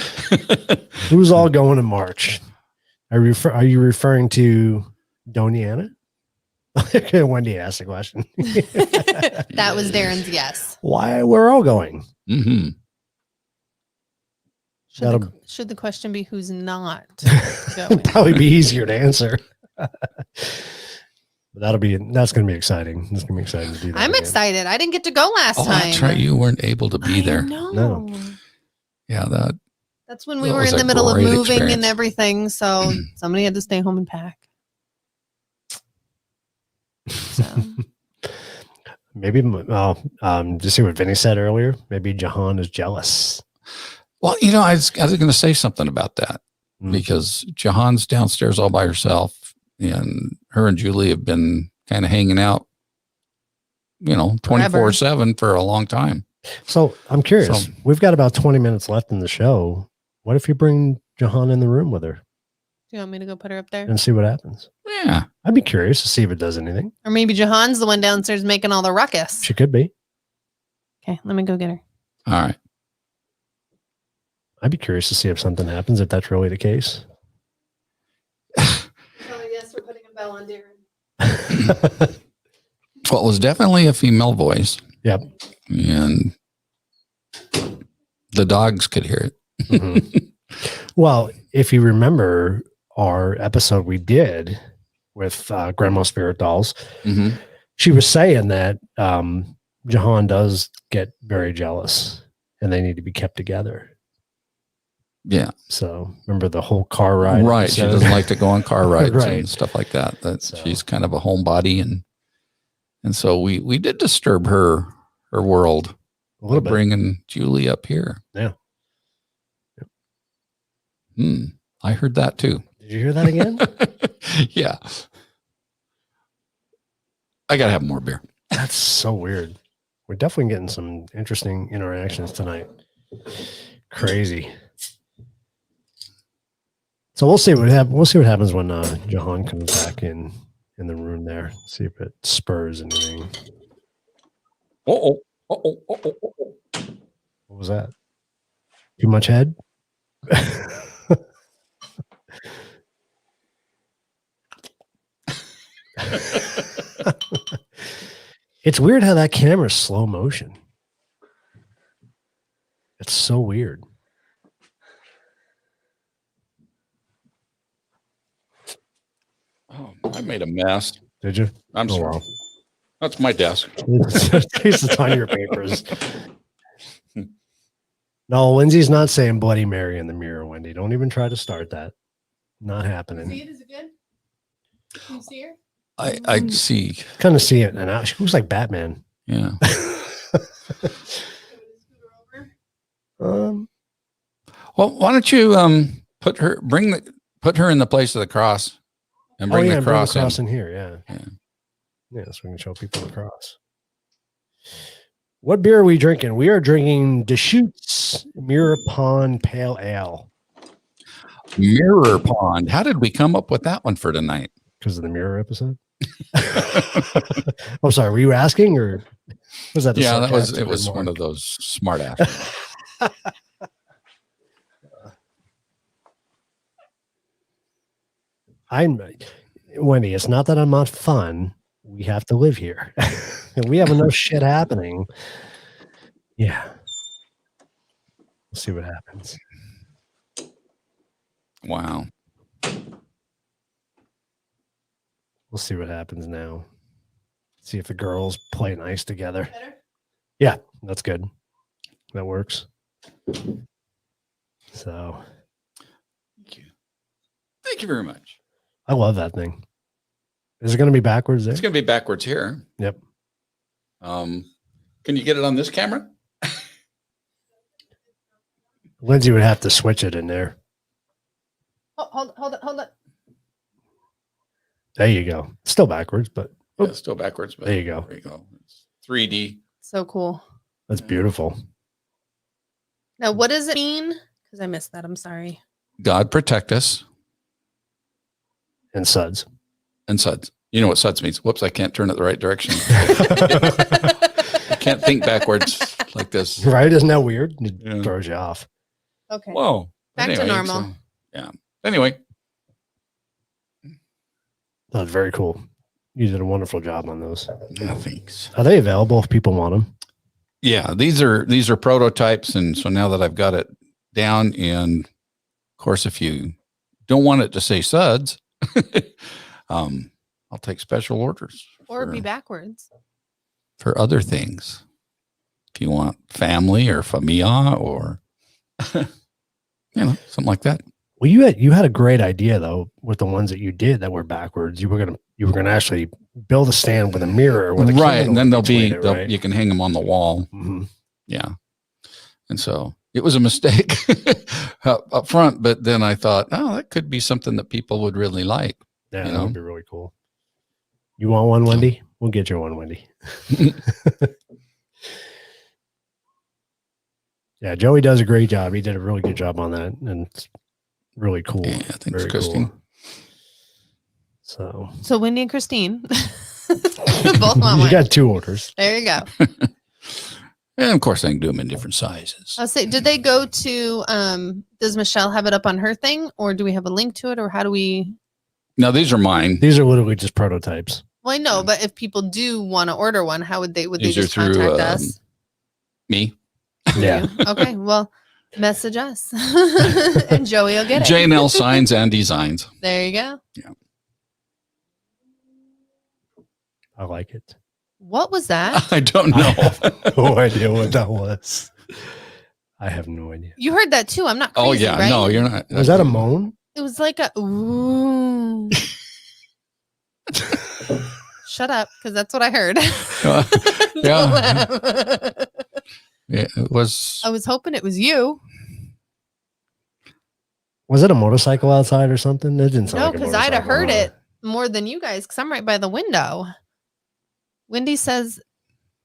Who's all going in March? Are you referring to Doniana? Wendy asked the question. That was Darren's yes. Why we're all going? Mm-hmm. Should the question be who's not going? It'd probably be easier to answer. That's going to be exciting. It's going to be exciting to do that. I'm excited. I didn't get to go last time. That's right. You weren't able to be there. No. Yeah, that's when we were in the middle of moving and everything. So somebody had to stay home and pack. So maybe, just see what Vinny said earlier. Maybe Jahan is jealous. Well, you know, I was going to say something about that Mhm. because Jahan's downstairs all by herself, and her and Julie have been kind of hanging out, you know, 24/7 for a long time. So I'm curious. So- We've got about 20 minutes left in the show. What if you bring Jahan in the room with her Do you want me to go put her up there? and see what happens? Yeah. I'd be curious to see if it does anything. Or maybe Jahan's the one downstairs making all the ruckus. She could be. Okay, let me go get her. All right. I'd be curious to see if something happens, if that's really the case. Yes, we're putting a bell on Darren. Well, it was definitely a female voice. Yep. And the dogs could hear it. Mhm. Well, if you remember our episode we did with Grandma Spirit Dolls, Mm-hmm. she was saying that Jahan does get very jealous and they need to be kept together. Yeah. So remember the whole car ride? Right. She episode? doesn't like to go on car rides Right. and stuff like that. That So- she's kind of a homebody, and so we did disturb her world a little by bit. bringing Julie up here. Yeah. I heard that too. Did you hear that again? Yeah. I gotta have more beer. That's so weird. We're definitely getting some interesting interactions tonight. Crazy. So we'll see what happens when Jahan comes back in the room there. See if it spurs anything. Uh-oh. Uh-oh. Uh-oh. Uh-oh. What was that? Too much head? It's weird how that camera's slow motion. It's so weird. Oh, I made a mess. Did you? I'm Oh, sorry. wow. That's my desk. It's on your papers. No, Lindsay's not saying Bloody Mary in the mirror, Wendy. Don't even try to start that. Not happening. See it? Is it good? Can you see her? I see. Kind of see it, and she looks like Batman. Yeah. Um, Well, why don't you put her in the place of the cross and bring the cross in. in here. Yeah. Yeah. Yeah, so we can show people the cross. What beer are we drinking? We are drinking Deschutes Mirror Pond Pale Ale Mirror Pond. How did we come up with that one for tonight? because of the mirror episode. I'm sorry. Were you asking, or was that? Yeah, it was one of those smart ass. Wendy. It's not that I'm not fun. We have to live here. And we have enough shit happening. Yeah. We'll see what happens. Wow. We'll see what happens now. See if the girls play nice together. Better? Yeah, that's good. That works. So Thank you. Thank you very much. I love that thing. Is it going to be backwards there? It's going to be backwards here. Yep. Can you get it on this camera? Lindsay would have to switch it in there. Hold it. There you go. Still backwards, but Yeah, it's still backwards. But there you go. There you go. It's 3D. So cool. That's beautiful. Now, what does it mean? Because I missed that. I'm sorry. God protect us. And suds. And suds. You know what suds means? Whoops, I can't turn it the right direction. I can't think backwards like this. Right? Isn't that weird? It Yeah. throws you off. Okay. Whoa. Back to normal. Yeah. Anyway, That was very cool. You did a wonderful job on those. thanks. Are they available if people want them? Yeah, these are prototypes, and so now that I've got it down, and of course, if you don't want it to say suds, I'll take special orders Or for, be backwards. for other things. If you want family or familia or something like that. Well, you had a great idea though with the ones that you did that were backwards. You were gonna actually build a stand with a mirror, with a Right, and then candle they'll be between it, right? you can hang them on the wall. Mhm. Yeah, and so it was a mistake up front, but then I thought, oh, that could be something that people would really like. Yeah, You that know? would be really cool. You want one, Wendy? We'll get you one, Wendy. Yeah, Joey does a great job. He did a really good job on that, and it's really cool. Yeah, thanks, Very Christine. cool. So Wendy and Christine both want you one. got 2 orders. There you go. And of course, I can do them in different sizes. I'll say, did they go to, does Michelle have it up on her thing, or do we have a link to it, or how do we? Now, these are mine. These are literally just prototypes. Well, I know, but if people do want to order one, how would they These just are through, contact us? Me. Yeah. Okay, well, message us and Joey will get it. J&L Signs and Designs. There you go. Yeah. I like it. What was that? I don't know. I have no idea what that was. I have no idea. You heard that too. I'm not crazy, Oh, yeah. right? No, you're not. Was that a moan? It was like a ooh. Shut up, because that's what I heard. Don't Yeah. laugh. Yeah, it was. I was hoping it was you. Was it a motorcycle outside or something? It didn't sound No, like a because I'd have motorcycle, heard huh? it more than you guys, because I'm right by the window. Wendy says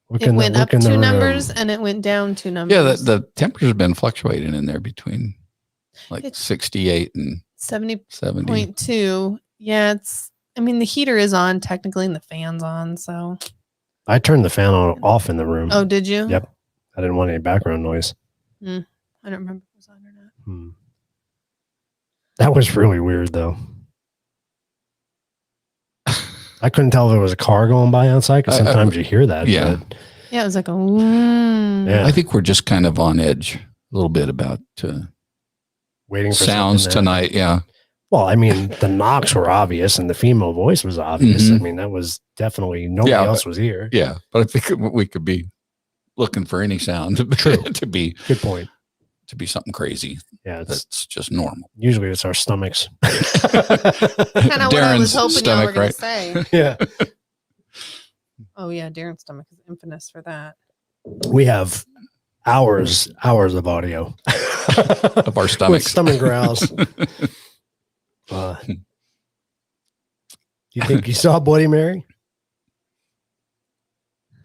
Look it in the- went up look in the 2 room. numbers and it went down 2 numbers. Yeah, the temperature's been fluctuating in there between like It's 68 and 70. 70.2. Yeah, I mean, the heater is on technically and the fan's on. So, I turned the fan off in the room. oh, did you? Yep. I didn't want any background noise. I don't remember if it was on or not. That was really weird, though. I couldn't tell if it was a car going by outside because sometimes you hear that. Yeah. But Yeah, it was like a ooh. Yeah. I think we're just kind of on edge a little bit about waiting for sounds something tonight. Yeah. Well, I mean, the knocks were obvious and the female voice was obvious. Mhm. I mean, that was definitely nobody Yeah, else was here. Yeah. But I think we could be looking for any sound to be Good point. to be something crazy. Yeah, it's That's just normal. usually it's our stomachs. Kind of what I was hoping y'all were stomach, going right? to say. Yeah. Oh, yeah, Darren's stomach is infamous for that. We have hours of audio Of our with stomachs. stomach growls. You think you saw Bloody Mary?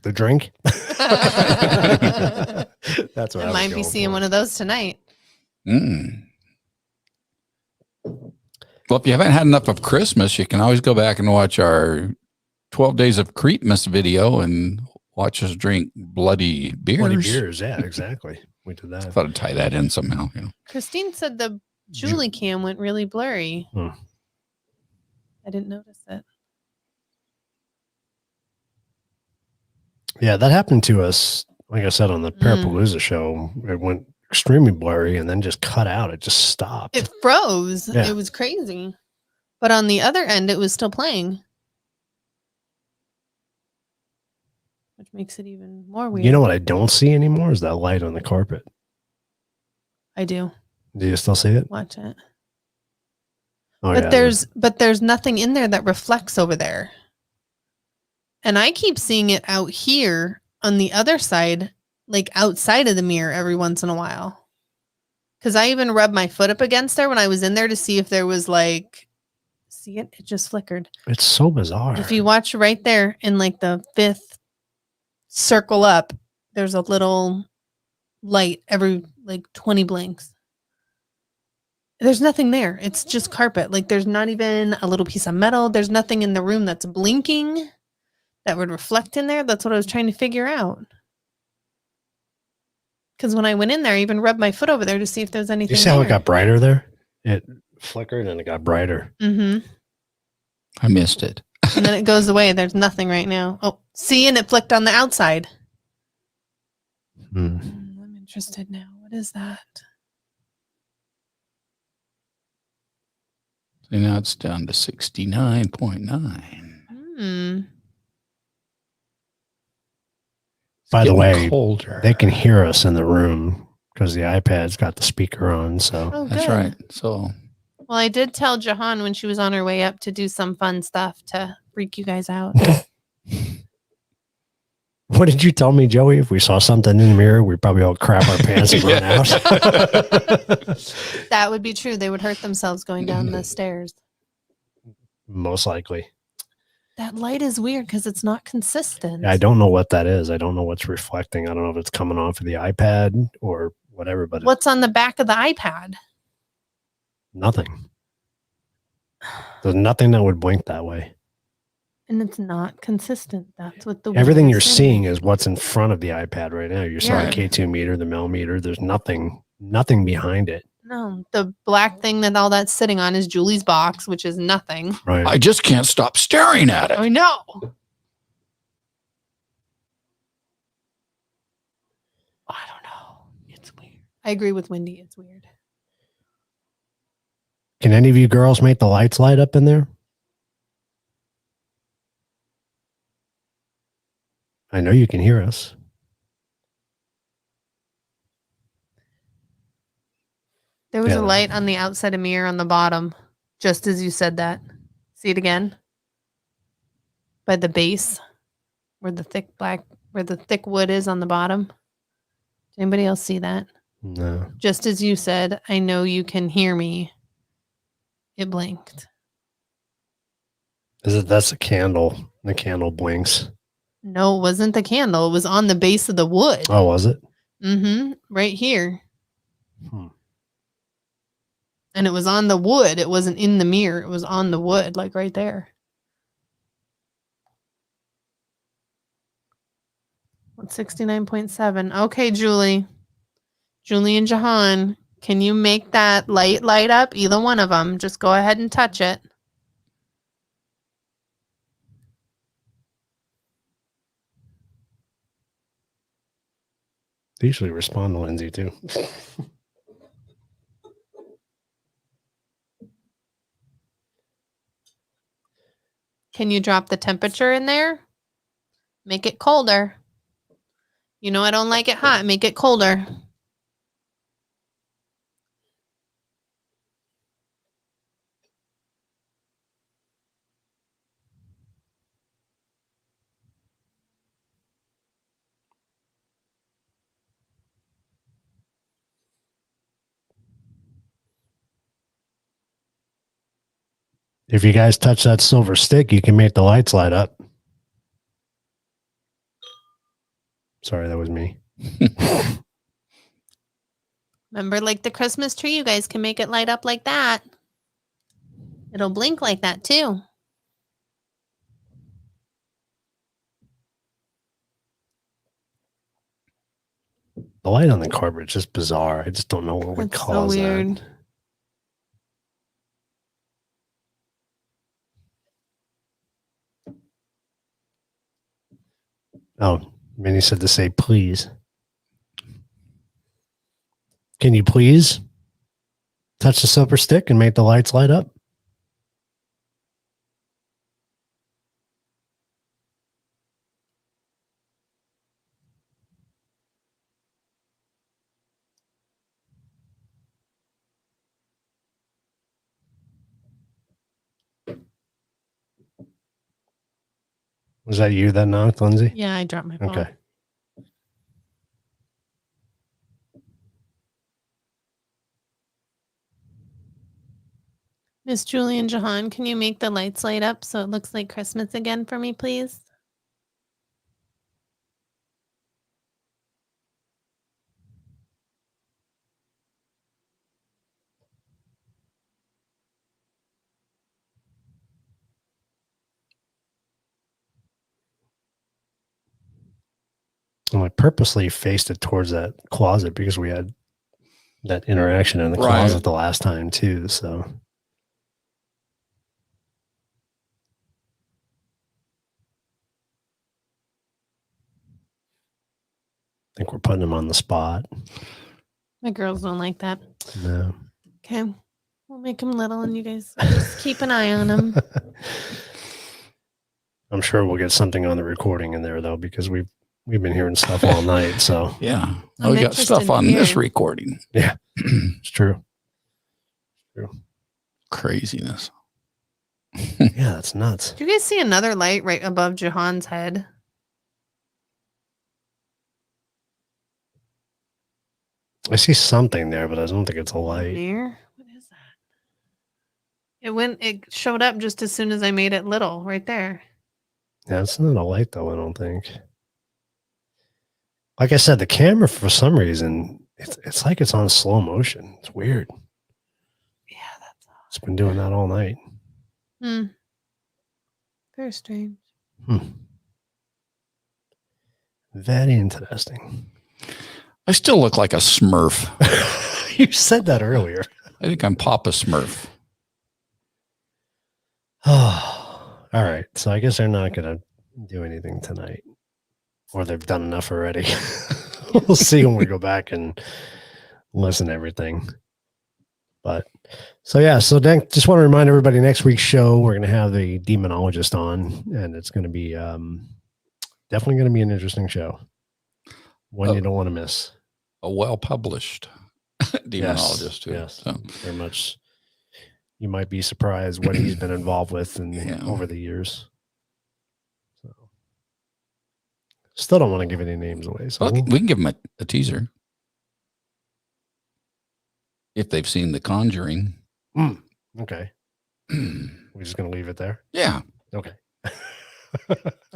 The drink? That's what I might be seeing one of those tonight. Mm. Well, if you haven't had enough of Christmas, you can always go back and watch our 12 Days of Creepmas video and watch us drink bloody beers. Bloody beers, yeah, exactly. We did that. I thought I'd tie that in somehow. You know. Christine said the Julie cam went really blurry. I didn't notice it. Yeah, that happened to us. Like I said on the Parapalooza show, it went extremely blurry and then just cut out. It just stopped. It froze. Yeah. It was crazy. But on the other end, it was still playing. Which makes it even more weird. You know what I don't see anymore is that light on the carpet. I do. Do you still see it? Watch it. Oh, But yeah, there's nothing in there that reflects over there. And I keep seeing it out here on the other side, like outside of the mirror every once in a while. Because I even rubbed my foot up against there when I was in there to see if there was like, see it? It just flickered. It's so bizarre. If you watch right there in like the 5th circle up, there's a little light every like 20 blinks. There's nothing there. It's just carpet. Like there's not even a little piece of metal. There's nothing in the room that's blinking that would reflect in there. That's what I was trying to figure out. Because when I went in there, I even rubbed my foot over there to see if there was anything. You see how there. it got brighter there? It flickered and it got brighter. Mm-hmm. I missed it. And then it goes away. There's nothing right now. Oh, see, and it flicked on the outside. I'm interested now. What is that? So now it's down to 69.9. By the way, colder. they can hear us in the room because the iPad's got the speaker on. So Oh, That's good. right. So Well, I did tell Jahan when she was on her way up to do some fun stuff to freak you guys out. What did you tell me, Joey? If we saw something in the mirror, we'd probably all crap our pants and run out. That would be true. They would hurt themselves going down the stairs. Most likely. That light is weird because it's not consistent. I don't know what that is. I don't know what's reflecting. I don't know if it's coming off of the iPad or whatever, but What's on the back of the iPad? nothing. There's nothing that would blink that way. And it's not consistent. That's what the Everything you're weirdest thing seeing is what's in front of the iPad right now. You're seeing Yeah. the K2 meter, the millimeter. There's nothing behind it. No, the black thing that all that's sitting on is Julie's box, which is nothing. Right. I just can't stop staring at it. I know. I don't know. It's weird. I agree with Wendy. It's weird. Can any of you girls make the lights light up in there? I know you can hear us. There was Yeah. a light on the outside of mirror on the bottom, just as you said that. See it again? By the base, where the thick wood is on the bottom. Does anybody else see that? No. Just as you said, I know you can hear me. It blinked. That's a candle. The candle blinks. No, it wasn't the candle. It was on the base of the wood. Oh, was it? Mm-hmm. Right here. Hmm. And it was on the wood. It wasn't in the mirror. It was on the wood, like right there. 169.7. Okay, Julie. Julie and Jahan, can you make that light up? Either one of them. Just go ahead and touch it. They usually respond to Lindsay too. Can you drop the temperature in there? Make it colder. You know I don't like it hot. Make it colder. If you guys touch that silver stick, you can make the lights light up. Sorry, that was me. Remember, like the Christmas tree, you guys can make it light up like that. It'll blink like that too. The light on the carpet is just bizarre. I just don't know what would That's so cause weird. that. Oh, Minnie said to say please. Can you please touch the silver stick and make the lights light up? Was that you that knocked, Lindsay? Yeah, I dropped my phone. Okay. Miss Julie and Jahan, can you make the lights light up so it looks like Christmas again for me, please? And I purposely faced it towards that closet because we had that interaction in the Right. closet the last time too. So I think we're putting him on the spot. My girls don't like that. No. Okay. We'll make them little and you guys just keep an eye on them. I'm sure we'll get something on the recording in there though, because we've been hearing stuff all night. So Yeah. I'm We got interested stuff in on this hearing. recording. yeah, it's true. Craziness. Yeah, that's nuts. Do you guys see another light right above Jahan's head? I see something there, but I don't think it's a light. There. What is that? It showed up just as soon as I made it little right there. Yeah, it's not a light though, I don't think. Like I said, the camera for some reason, it's like it's on slow motion. It's weird. Yeah, that's odd. It's been doing that all night. Very strange. Very interesting. I still look like a Smurf. You said that earlier. I think I'm Papa Smurf. Oh, all right. So I guess they're not going to do anything tonight, or they've done enough already. We'll see when we go back and listen to everything. But so just want to remind everybody, next week's show, we're going to have the demonologist on, and it's going to be definitely going to be an interesting show. One you don't want to miss. A well-published demonologist, too. Yes, so. very much. You might be surprised what he's been involved with over the years. So, still don't want to give any names away. So well, we can give them a teaser if they've seen The Conjuring. Okay, we're just gonna leave it there. Yeah. Okay.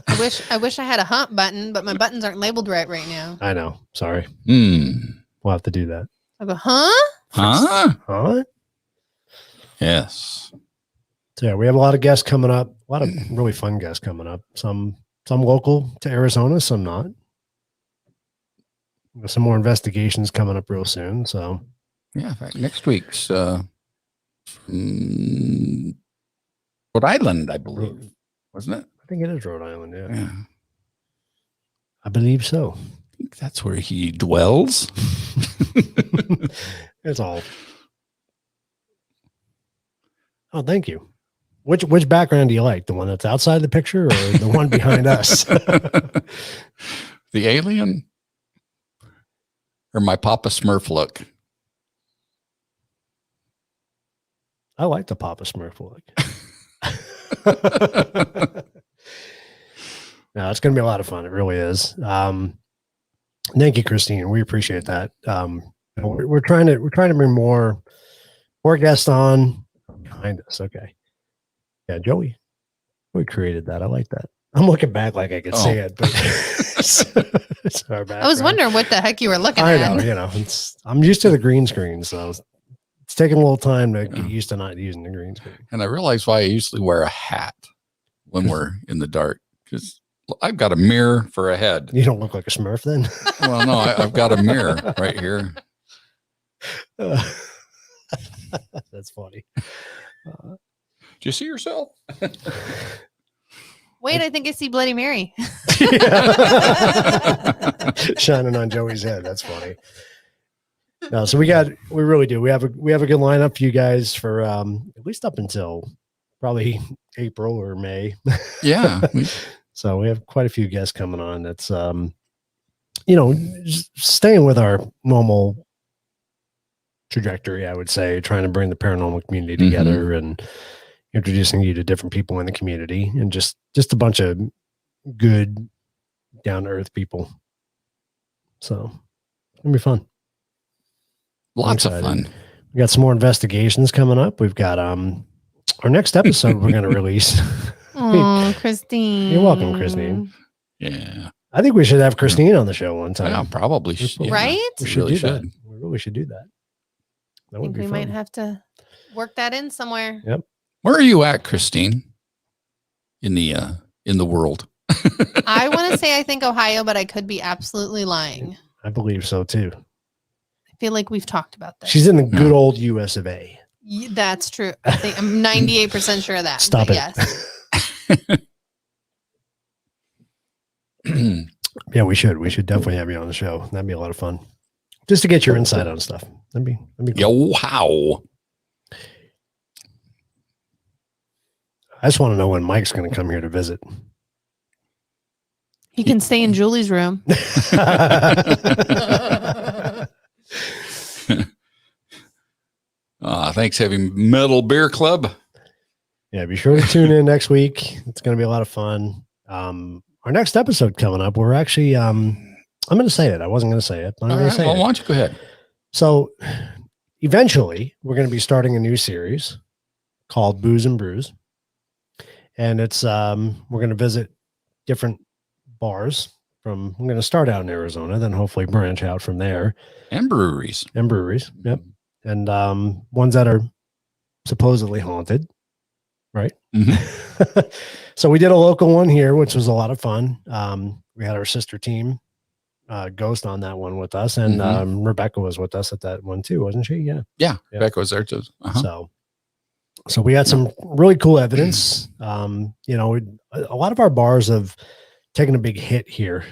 I wish I had a hump button, but my buttons aren't labeled right now. I know. Sorry. We'll have to do that. I go, huh? Yes. So yeah, we have a lot of guests coming up. A lot of really fun guests coming up. Some local to Arizona, some not. There's some more investigations coming up real soon. So yeah, in fact, next week's Rhode Island, I believe, wasn't it? I think it is Rhode Island. Yeah. I believe so. I think that's where he dwells. It's all. Oh, thank you. Which background do you like? The one that's outside the picture or the one behind us? The alien or my Papa Smurf look? I like the Papa Smurf look. No, it's going to be a lot of fun. It really is. Thank you, Christine. We appreciate that. We're trying to bring more guests on behind us. Okay. Yeah, Joey created that. I like that. I'm looking back like I could see it, but it's our background. I was wondering what the heck you were looking I at. know, I'm used to the green screen, so it's taking a little time to get used to not using the green screen. And I realize why I usually wear a hat when we're in the dark, because I've got a mirror for a head. You don't look like a Smurf then? Well, no, I've got a mirror right here. That's funny. Do you see yourself? Wait, I think I see Bloody Mary. Shining on Joey's head. That's funny. No, so we really do. We have a good lineup for you guys for at least up until probably April or May. Yeah. So we have quite a few guests coming on. That's just staying with our normal trajectory, I would say, trying to bring the paranormal community together and introducing you to different people in the community and just a bunch of good, down to earth people. So it's gonna be fun. Lots of fun. We got some more investigations coming up. We've got our next episode we're gonna release. Oh, Christine. You're welcome, Christine. Yeah. I think we should have Christine on the show one time. Yeah, probably should. Right? We really should. should. We really should do that. That I would think be we fun. might have to work that in somewhere. Yep. Where are you at, Christine? In the world? I want to say I think Ohio, but I could be absolutely lying. I believe so too. I feel like we've talked about this. She's in the good old US of A. That's true. I think I'm 98% sure of that. Stop it. Yes. Yeah, we should. We should definitely have you on the show. That'd be a lot of fun. Just to get your insight on stuff. That'd be cool. Yo, wow. I just want to know when Mike's going to come here to visit. He can stay in Julie's room. Thanks, Heavy Metal Beer Club. Yeah, be sure to tune in next week. It's going to be a lot of fun. Our next episode coming up, we're actually, I'm going to say it. I wasn't going to say it. But I'm going to say Well, it. why don't you go ahead? So eventually we're going to be starting a new series called Booze and Brews. And it's, we're going to visit different bars I'm going to start out in Arizona, then hopefully branch out from there. And breweries. Yep. And ones that are supposedly haunted. Right. Mm-hmm. So we did a local one here, which was a lot of fun. We had our sister team, Ghost, on that one with us, and Rebecca was with us at that one too, wasn't she? Yeah. Rebecca was there too. So we had some really cool evidence. You know, a lot of our bars have taken a big hit here,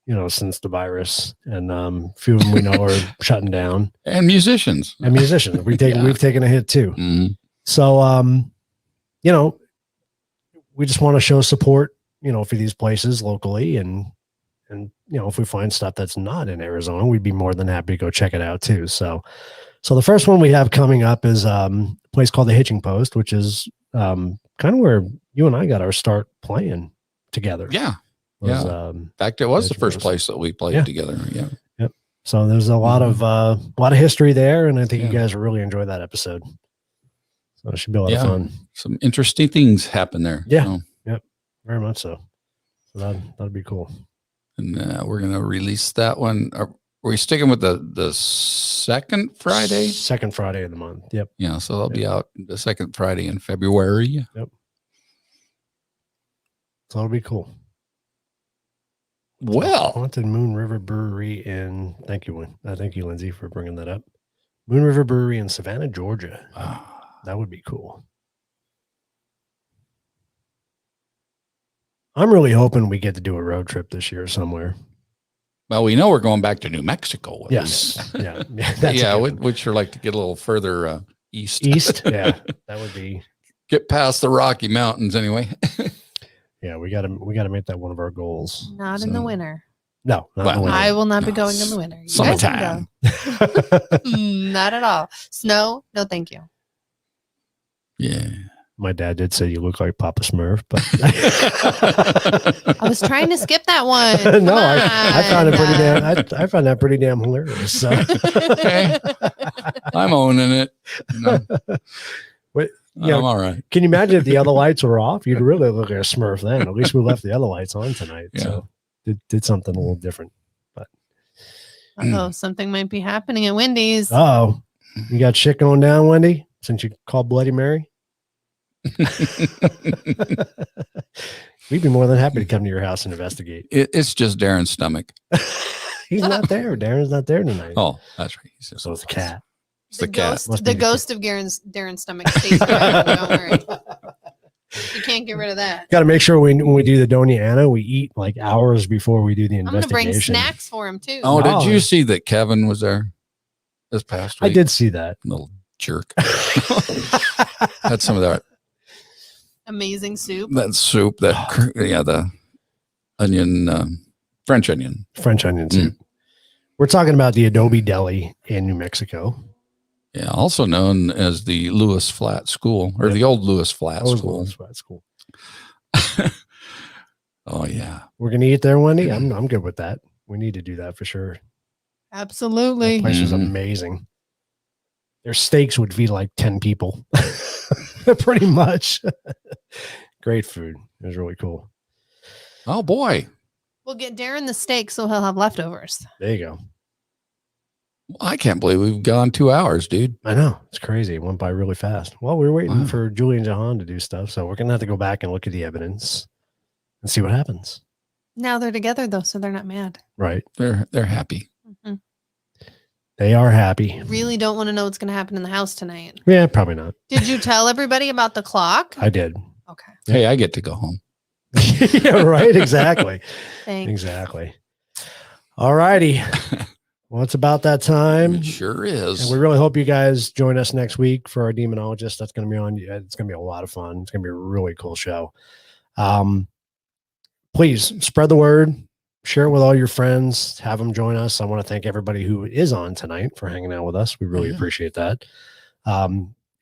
you know, since the virus, and a few of them we know are shutting down. And musicians. We've taken a hit too. Mm-hmm. So, you know, we just want to show support, you know, for these places locally, and you know, if we find stuff that's not in Arizona, we'd be more than happy to go check it out too. So the first one we have coming up is a place called the Hitching Post, which is kind of where you and I got our start playing together. Yeah. In fact, it was the first place that we played together. Yeah. Yep. So there's a lot of history there, and I think you guys will really enjoy that episode. So it should be a lot of fun. Some interesting things happen there. Yeah. So. Yep. Very much so. So that'd be cool. And we're going to release that one. Are we sticking with the second Friday? Second Friday of the month. Yep. Yeah. So they'll be out the second Friday in February. Yep. So it'll be cool. Well, Haunted Moon River Brewery in, thank you, Lindsay, for bringing that up. Moon River Brewery in Savannah, Georgia. That would be cool. I'm really hoping we get to do a road trip this year somewhere. Well, we know we're going back to New Mexico. Yes. Which are like to get a little further east. Yeah, that would be. Get past the Rocky Mountains anyway. Yeah, we got to make that one of our goals. Not in the winter. No, not in the winter. I will not be going in the winter. You guys can go. Not at all. Snow? No, thank you. Yeah. My dad did say you look like Papa Smurf, but I was trying to skip that one. No, I found it pretty damn. I found that pretty damn hilarious. So. Okay. I'm owning it. No. Wait, I'm all right. Can you imagine if the other lights were off? You'd really look like a Smurf then. At least we left the other lights on tonight. Yeah. So did something a little different. But something might be happening at Wendy's. Oh, you got shit going down, Wendy, since you called Bloody Mary? We'd be more than happy to come to your house and investigate. It's just Darren's stomach. He's not there. Darren's not there tonight. Oh, that's right. So it's a cat. It's the cat. The ghost of Darren's stomach stays around. Don't worry. You can't get rid of that. Got to make sure when we do the Doña Ana, we eat like hours before we do the I'm investigation. going to bring snacks for him too. Oh, did you see that Kevin was there this past week? I did see that. Little jerk. Had some of that amazing soup. That soup, the onion, French onion soup. We're talking about the Adobe Deli in New Mexico. Yeah, also known as the Lewis Flat School, or the old Lewis Flat School. Lewis Flat School. Oh yeah, we're gonna eat there, Wendy. I'm good with that. We need to do that for sure. Absolutely. That place is amazing. Their steaks would feed like 10 people, pretty much. Great food. It was really cool. Oh boy. We'll get Darren the steak so he'll have leftovers. There you go. I can't believe we've gone 2 hours, dude. I know. It's crazy. It went by really fast. Well, we were waiting for Julie and Jahan to do stuff, so we're going to have to go back and look at the evidence and see what happens. Now they're together, though, so they're not mad. Right. They're happy. Mm-hmm. They are happy. Really don't want to know what's going to happen in the house tonight. Yeah, probably not. Did you tell everybody about the clock? I did. Okay. Hey, I get to go home. Yeah, right. Exactly. Thanks. Exactly. All righty. Well, it's about that time. It sure is. And we really hope you guys join us next week for our demonologist. That's going to be on. It's going to be a lot of fun. It's going to be a really cool show. Please spread the word. Share it with all your friends. Have them join us. I want to thank everybody who is on tonight for hanging out with us. We really appreciate that.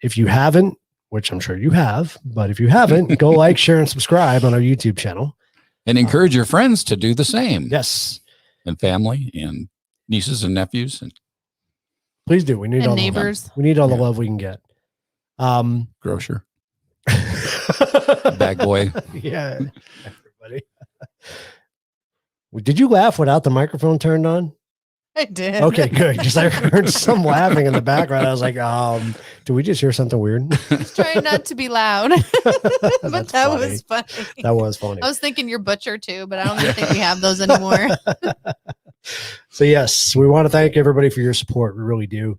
If you haven't, which I'm sure you have, but if you haven't, go like, share, and subscribe on our YouTube channel. And encourage your friends to do the same. Yes. And family and nieces and nephews. And Please do. We need And all neighbors. The, we need all the Yeah. love we can get. Grocer. Bag boy. Yeah. Everybody. Did you laugh without the microphone turned on? I did. Okay, good. Because I heard some laughing in the background. I was like, did we just hear something weird? Just trying not to be loud. But That's that funny. was funny. That was funny. I was thinking you're butcher too, but I don't even think we have those anymore. So yes, we want to thank everybody for your support. We really do.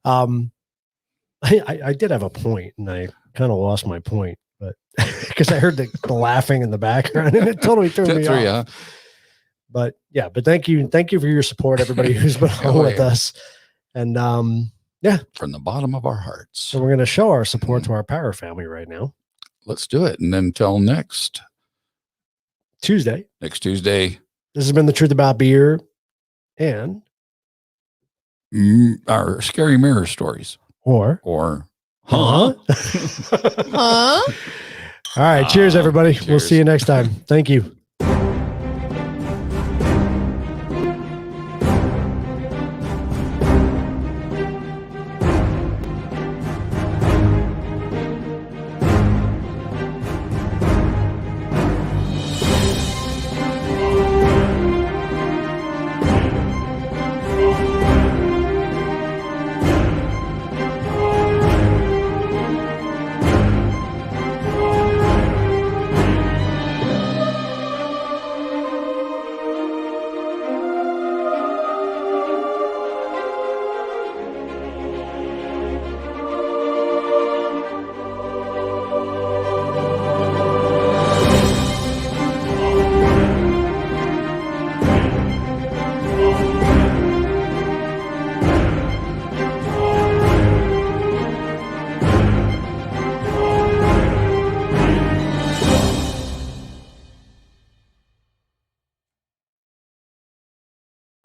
I did have a point and I kind of lost my point, but because I heard the laughing in the background and it totally threw me off. Yeah. But yeah, but thank you for your support, everybody who's been on with us. And yeah, From the bottom of our hearts. so we're going to show our support to our Power family right now. Let's do it. And then till next Tuesday. Tuesday, This has been the Truth About Beer and our scary mirror stories. or Huh? Huh? All right. Cheers, everybody. We'll cheers. see you next time. Thank you.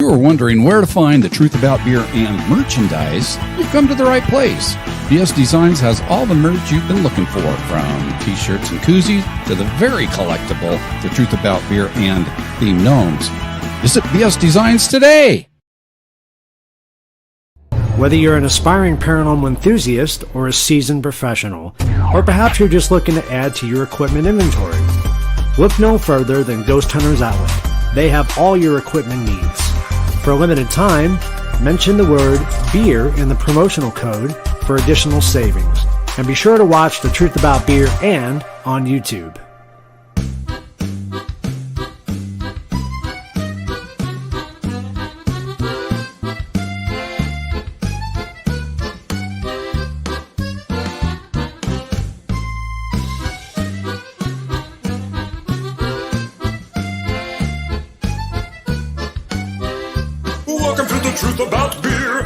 If you are wondering where to find the Truth About Beer and merchandise, you've come to the right place. BS Designs has all the merch you've been looking for, from t-shirts and koozies to the very collectible The Truth About Beer and themed gnomes. Visit BS Designs today. Whether you're an aspiring paranormal enthusiast or a seasoned professional, or perhaps you're just looking to add to your equipment inventory, look no further than Ghost Hunters Outlet. They have all your equipment needs. For a limited time, mention the word beer in the promotional code for additional savings. And be sure to watch The Truth About Beer and on YouTube. Welcome to the Truth About Beer